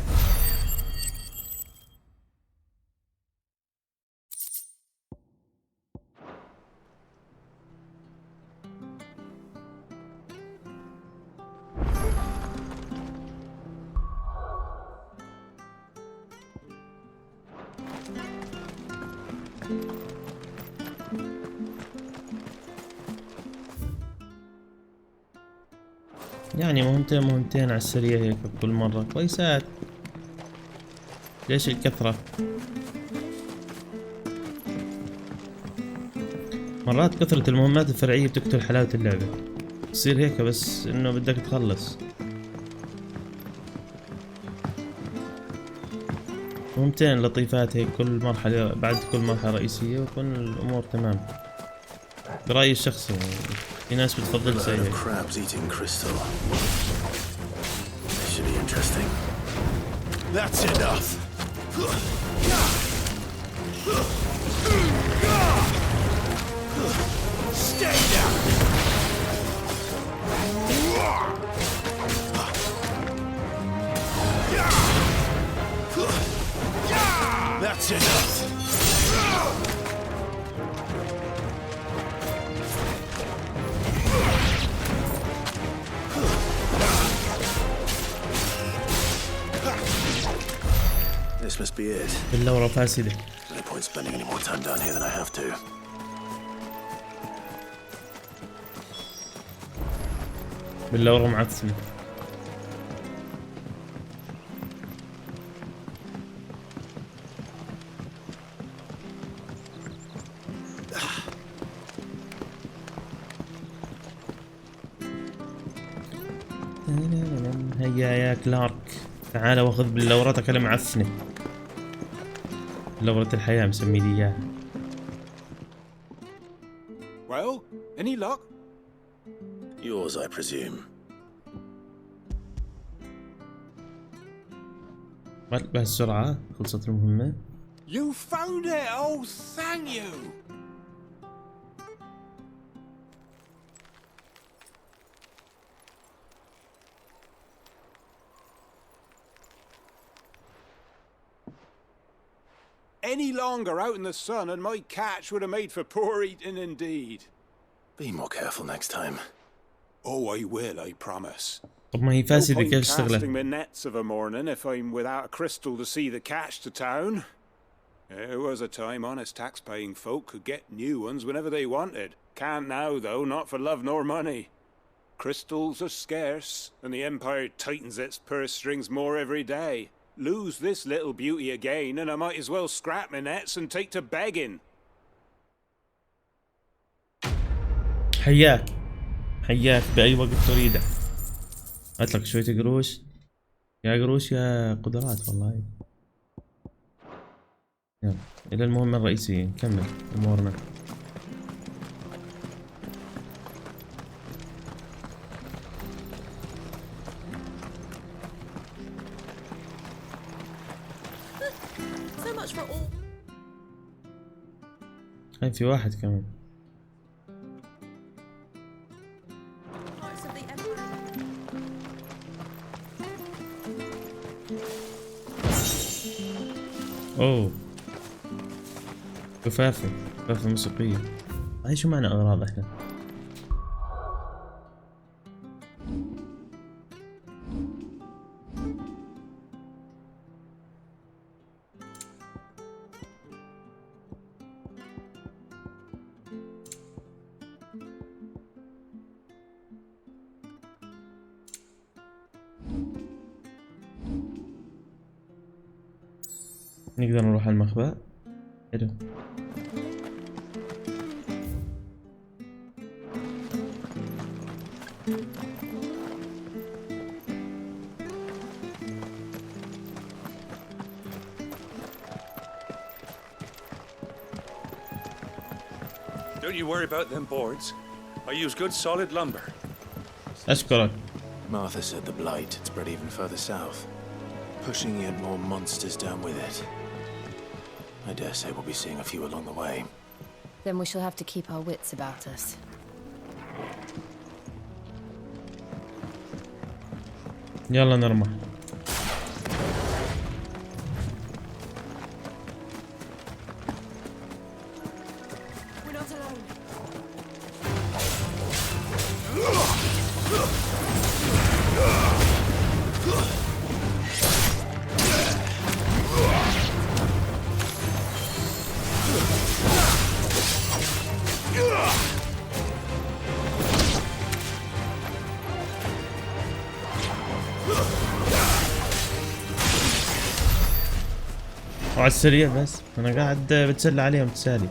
يعني مهمتين على السريع هيك كل مرة كويسات. ليش الكثرة؟ مرات كثرة المهمات الفرعية بتقتل حلاوة اللعبة. تصير هيك بس انه بدك تخلص. مهمتين لطيفات هيك كل مرحلة بعد كل مرحلة رئيسية ويكون الأمور تمام. برأيي الشخصي في ناس بتفضل زي هيك. Crabs eating crystal. This should be interesting. That's enough. Stay down. That's enough. This must be it. اللورة فاسدة. No point spending any more time down here than I have to. باللورة معفنة. هيا يا كلارك تعال واخذ باللورتك المعفنة. لورة الحياة مسمي لي اياها. Well, any luck? Yours, I presume. بهالسرعة خلصت المهمة. You found it! Oh, thank you! any longer out in the sun and my catch would have made for poor eating indeed. Be more careful next time. Oh, I will, I promise. طب ما هي فاسدة كيف casting اشتغلت؟ my nets of a morning if I'm without a crystal to see the catch to town. There was a time honest tax-paying folk could get new ones whenever they wanted. Can't now, though, not for love nor money. Crystals are scarce, and the Empire tightens its purse strings more every day. Lose this little beauty again, and I might as well scrap my nets and take to begging. حياك حياك بأي وقت تريده. أطلق شوية قروش، يا قروش يا قدرات والله. يلا إلى المهمة الرئيسية، نكمل أمورنا. هاي في واحد كمان. اوه كفافة موسيقية. هاي شو معنى اغراض احنا؟ نقدر نروح على المخبأ. حلو. Don't you worry about them boards. I use good solid lumber. أشكرك. Martha said the blight had spread even further south, pushing yet more monsters down with it. I dare say we'll be seeing a few along the way. Then we shall have to keep our wits about us. يلا نرمح. We're not alone. وعلى السريع بس انا قاعد بتسلى عليهم تسالي.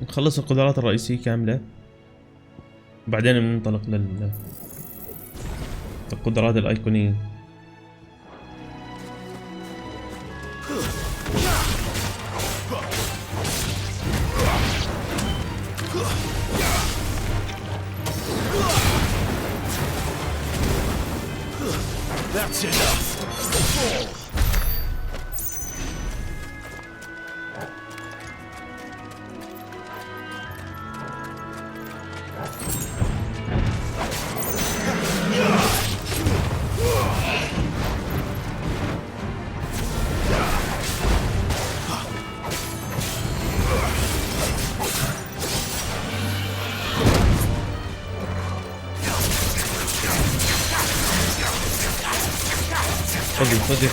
نخلص القدرات الرئيسية كاملة وبعدين بننطلق للقدرات الأيقونية. That's enough. خذي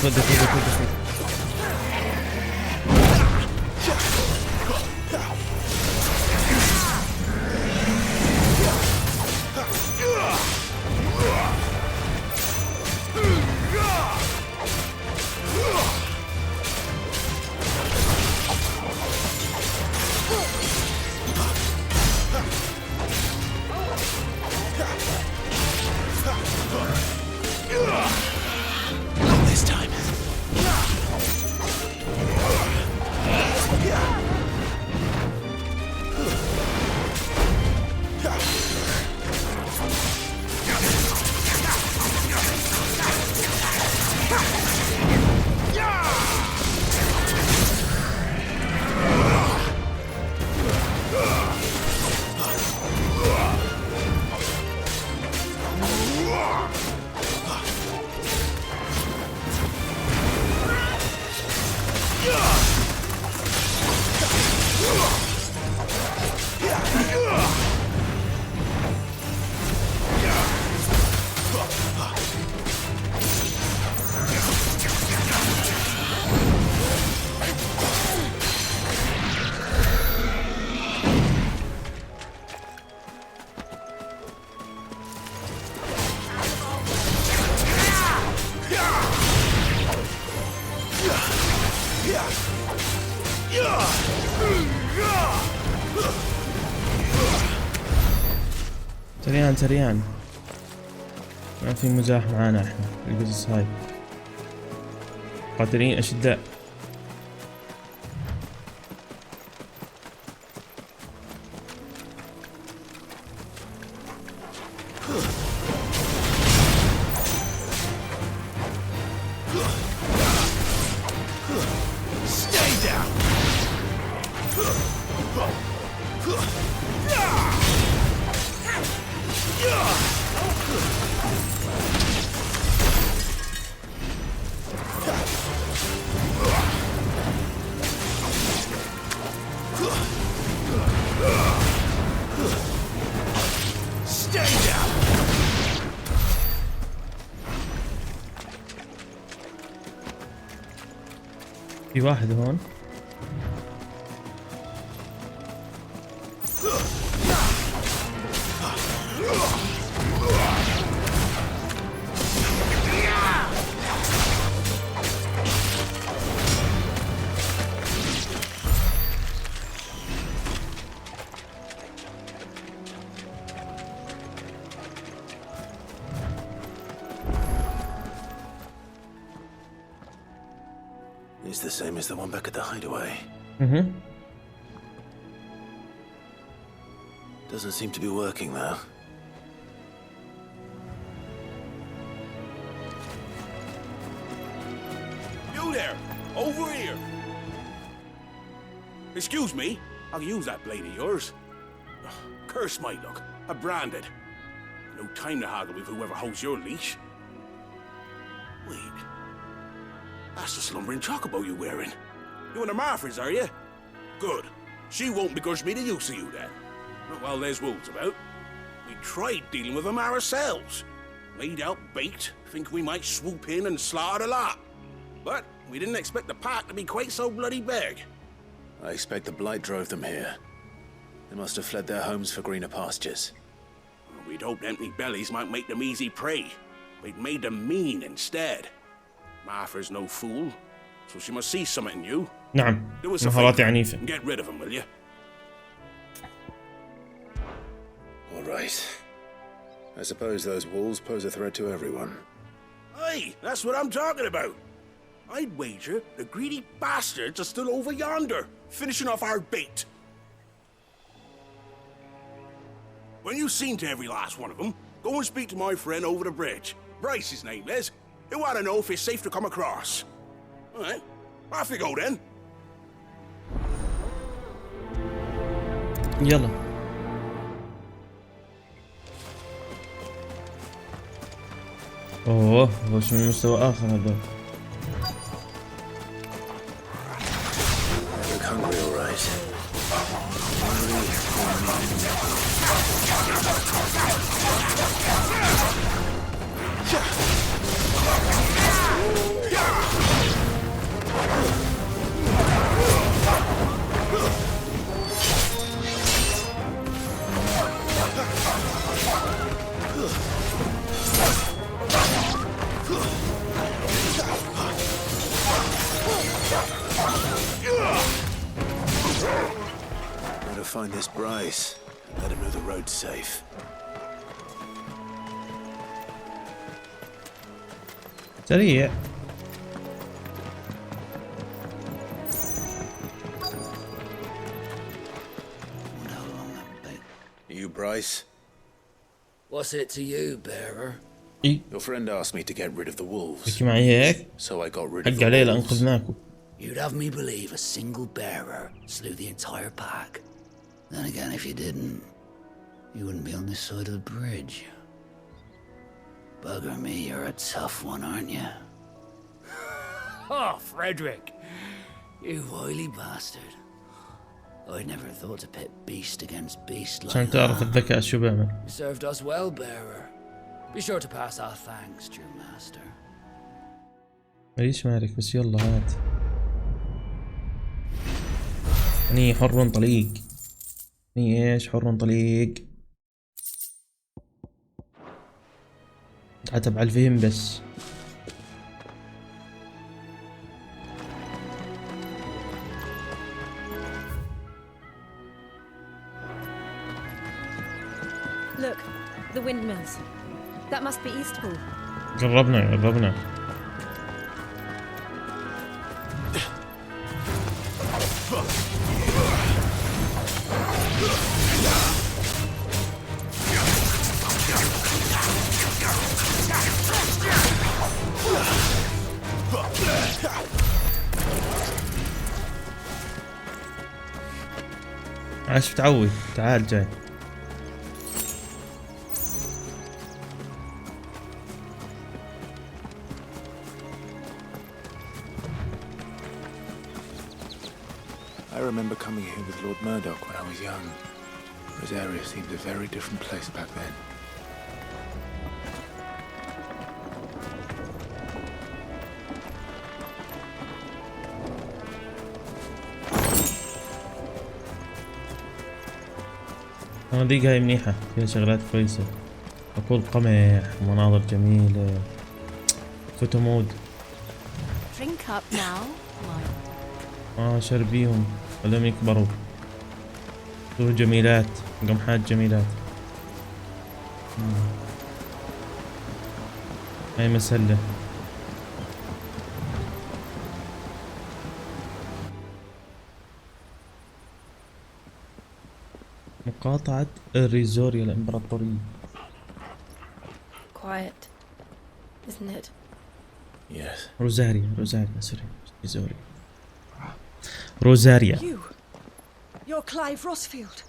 سريان سريان، ما في مزاح معانا احنا القصص هاي. قاتلين اشداء. في واحد هون. It's the same as the one back at the hideaway. Doesn't seem to be working though. You there! Over here! Excuse me, I'll use that blade of yours. Curse my luck. I'm branded. No time to haggle with whoever holds your leash. Wait. That's the slumbering chocobo you're wearing. You one of Martha's, are you? Good. She won't begrudge me the use of you then. Not while there's wolves about. We tried dealing with them ourselves. Laid out bait, thinking we might swoop in and slaughter the lot. But we didn't expect the pack to be quite so bloody big. I expect the blight drove them here. They must have fled their homes for greener pastures. We'd hoped empty bellies might make them easy prey. We'd made them mean instead. Martha's no fool, so she must see something in you. نعم، مهارات عنيفة. Get rid of them, will you? All right. I suppose those wolves pose a threat to everyone. Aye, that's what I'm talking about. I'd wager the greedy bastards are still over yonder, finishing off our bait. When you've seen to every last one of them, go and speak to my friend over the bridge. Bryce, his name is. He'll want to know if it's safe to come across. All right, off you go then. يلا. اوه وش من مستوى اخر هذول. Look hungry, all right. Better find this Bryce and let him know the road's safe. سريع. You, Bryce? What's it to you, bearer? Your friend asked me to get rid of the wolves. So I got rid of the wolves. You'd have me believe a single bearer slew the entire pack. Then again, if you didn't, you wouldn't be on this side of the bridge. Bugger me, you're a tough one, aren't you? Oh, Frederick! You wily bastard. I'd never thought to pit beast against beast like عشان تعرف الذكاء شو بيعمل. You served us well, bearer. Be sure to pass our thanks to your master. ايش مالك بس يلا هات. اني حر طليق. اني ايش حر طليق. اتعب على الفهم بس. Look, The windmills. That must be Eastpool. قربنا. عاش بتعوي. تعال جاي. I remember coming here with Lord Murdoch when I was young. This area seemed a very different place back then. المناطق هاي منيحة، فيها شغلات كويسة، أكل قمح، مناظر جميلة، فوتو مود. Drink up now. شربيهم خليهم يكبروا. شوفوا جميلات، قمحات جميلات. هاي مسلة. مقاطعة الريزوريا الإمبراطورية. Quiet, isn't it? Yes. روزاريا سوري. روزاريا. You're Clive Rossfield.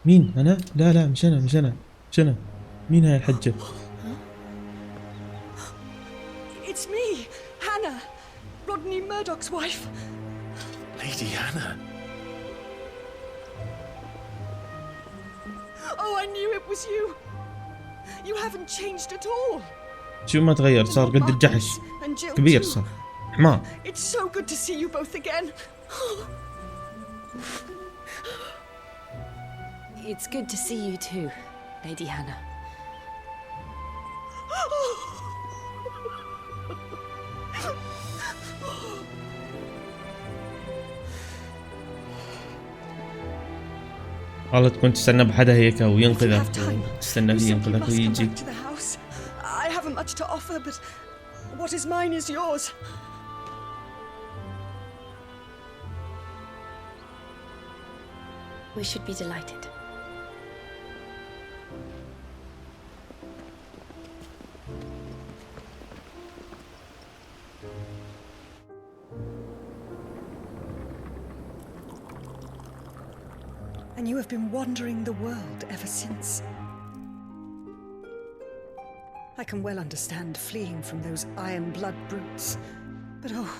مين أنا؟ لا مش أنا. مين هاي الحجة؟ It's me, Hannah, Rodney Murdoch's wife. Lady Hannah. Oh, I knew it was you. You haven't changed at all. شو ما تغير، صار قد الجحش، كبير صار، حمار. It's so good to see you both again. It's good to see you too, Lady Hannah. والله تكون تستنى بحدا هيك وينقذك، تستنى فيه ينقذك ويجي. I haven't much to offer, but what is mine is yours. We should be delighted. And you have been wandering the world ever since. I can well understand fleeing from those iron blood brutes, but oh,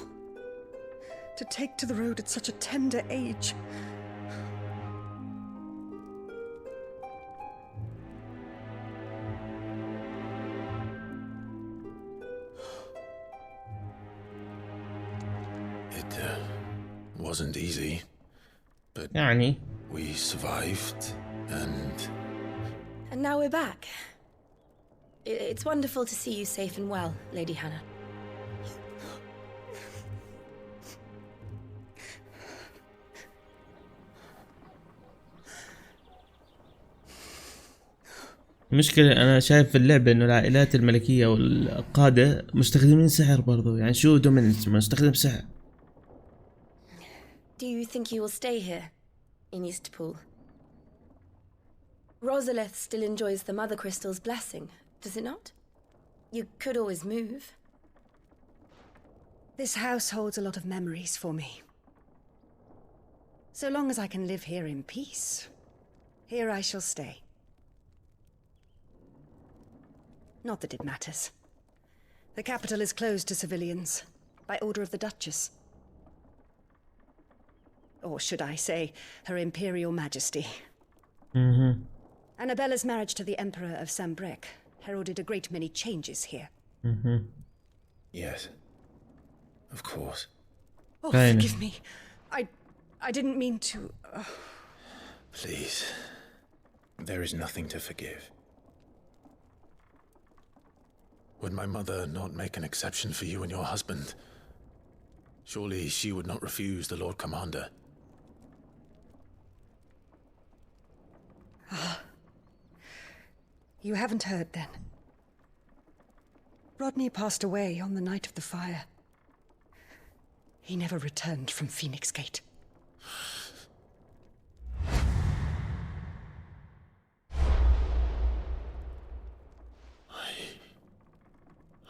to take to the road at such a tender age. It wasn't easy, but we survived, and now we're back. It's wonderful to see you safe and well, Lady Hannah. المشكلة أنا شايف في اللعبة إنه العائلات الملكية والقادة مستخدمين سحر برضو، يعني شو دوميننت مستخدم سحر. Do you think you will stay here, in Eastpool? Rosalith still enjoys the Mother Crystal's blessing, does it not? You could always move. This house holds a lot of memories for me. So long as I can live here in peace, here I shall stay. Not that it matters. The capital is closed to civilians, by order of the Duchess. Or should I say, Her Imperial Majesty. Annabella's marriage to the Emperor of Sambrec heralded a great many changes here. Yes, of course. Oh, forgive me. I didn't mean to... Please. There is nothing to forgive. Would my mother not make an exception for you and your husband? Surely she would not refuse the Lord Commander. You haven't heard, then. Rodney passed away on the night of the fire. He never returned from Phoenix Gate.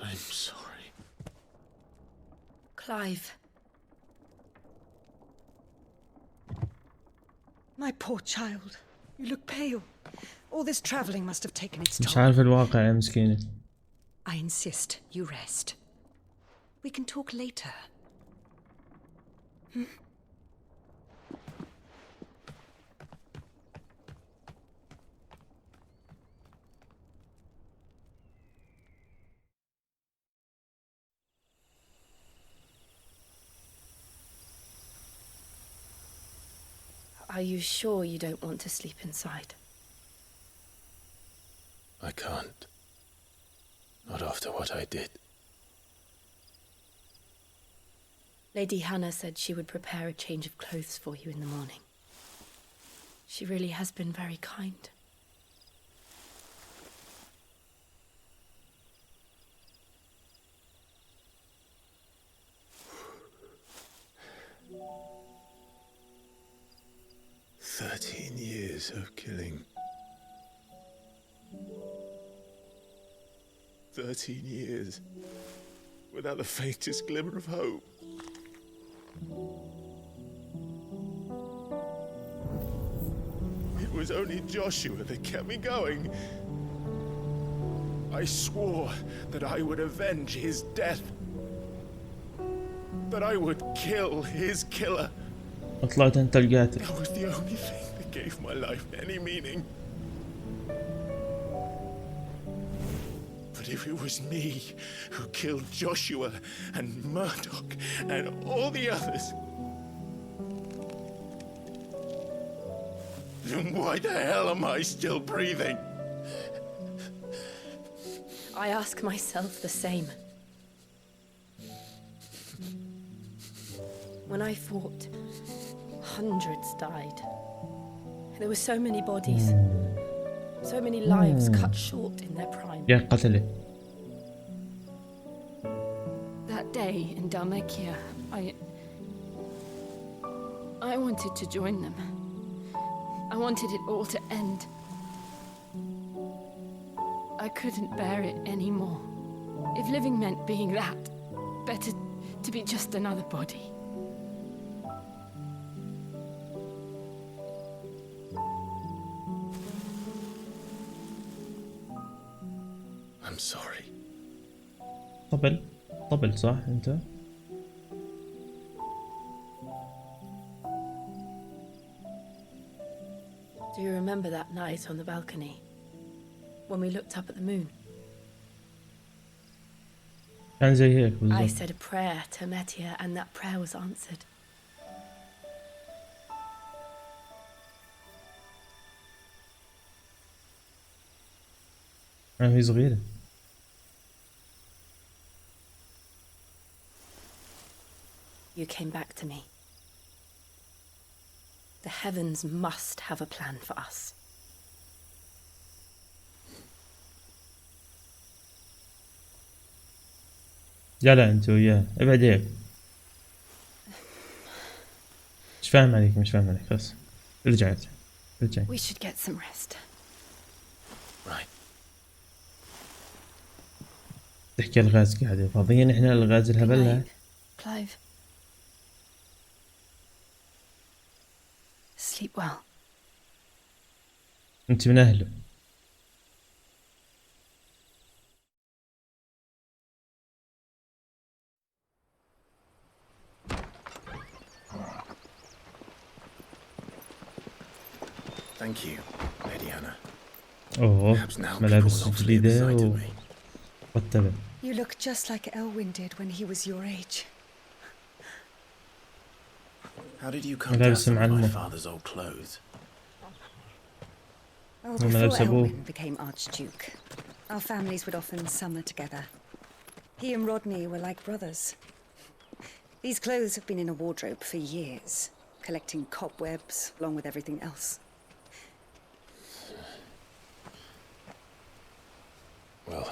I'm sorry. Clive. My poor child. You look pale. All this traveling must have taken its مش toll. عارف الواقع يا مسكينة. I insist you rest. We can talk later. Are you sure you don't want to sleep inside? I can't. Not after what I did. Lady Hannah said she would prepare a change of clothes for you in the morning. She really has been very kind. Years of killing. 13 years without the faintest glimmer of hope. It was only Joshua that kept me going. I swore that I would avenge his death. That I would kill his killer. طلعت انت القاتل. That was the only thing that gave my life any meaning. But if it was me who killed Joshua and Murdoch and all the others, then why the hell am I still breathing? I ask myself the same. When I fought, hundreds died. There were so many bodies, so many lives cut short in their prime. يا قتله. That day in Dalmacia, I wanted to join them. I wanted it all to end. I couldn't bear it anymore. If living meant being that, better to be just another body. I'm sorry. طبل صح انت؟ Do you remember that night on the balcony when we looked up at the moon? كان زي هيك I بالضبط. said a prayer to Metia and that prayer was answered. هي صغيرة. You came back to me. The heavens must have a plan for us. لا انت وياه ابعد هيك. مش فاهم عليك بس ارجع. We should get some rest. Right. تحكي الغاز قاعدة فاضيين احنا الغاز الهبلها. Clive. Sleep well. انت من اهله. Thank you, Lady Hannah. اوه ملابس جديدة مرتبة. You look just like Elwyn did when he was your age. How did you come to some of my father's old clothes? Oh, before Elwyn became Archduke, our families would often summer together. He and Rodney were like brothers. These clothes have been in a wardrobe for years, collecting cobwebs along with everything else. Well,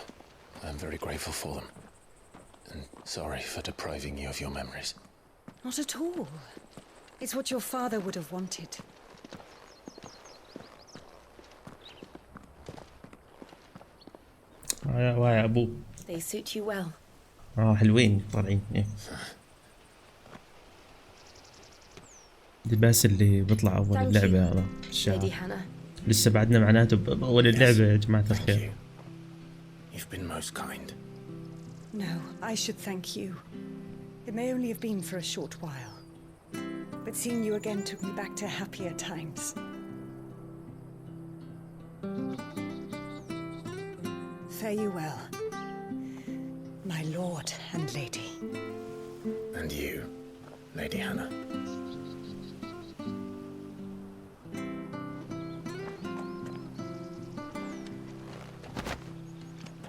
I'm very grateful for them. And sorry for depriving you of your memories. Not at all. It's what your father would have wanted. يا ابو. They suit you well. حلوين طالعين. اللباس اللي بيطلع اول اللعبة هذا الشعار. لسه بعدنا معناته باول اللعبة يا جماعة الخير. You've been most kind. No, I should thank you. It may only have been for a short while, but seeing you again took me back to happier times. Fare you well, my lord and lady. And you, Lady Hannah.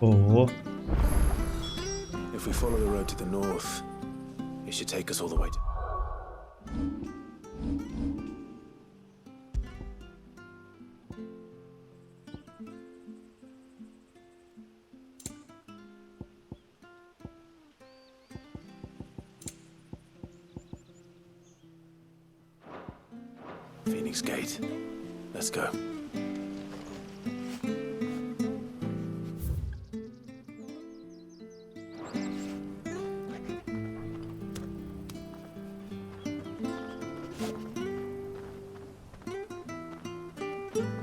Oh. If we follow the road to the north, it should take us all the way to... Phoenix Gate. Let's go.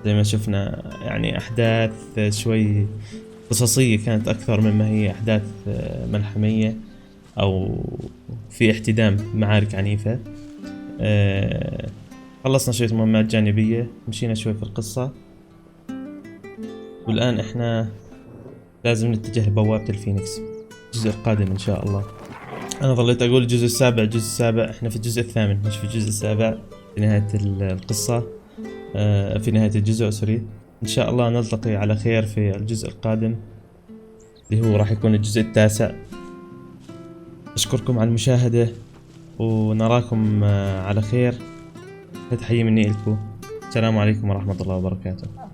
زي ما شفنا يعني أحداث شوي قصصية كانت أكثر مما هي أحداث ملحمية أو في احتدام معارك عنيفة. خلصنا شوية مهمات جانبية، مشينا شوي في القصة، والآن إحنا لازم نتجه لبوابة الفينيكس الجزء القادم إن شاء الله. أنا ظليت أقول الجزء السابع، إحنا في الجزء الثامن مش في الجزء السابع في نهاية القصة، في نهاية الجزء سوري. إن شاء الله نلتقي على خير في الجزء القادم اللي هو راح يكون الجزء التاسع. أشكركم على المشاهدة ونراكم على خير. تحية مني لكم. السلام عليكم ورحمة الله وبركاته.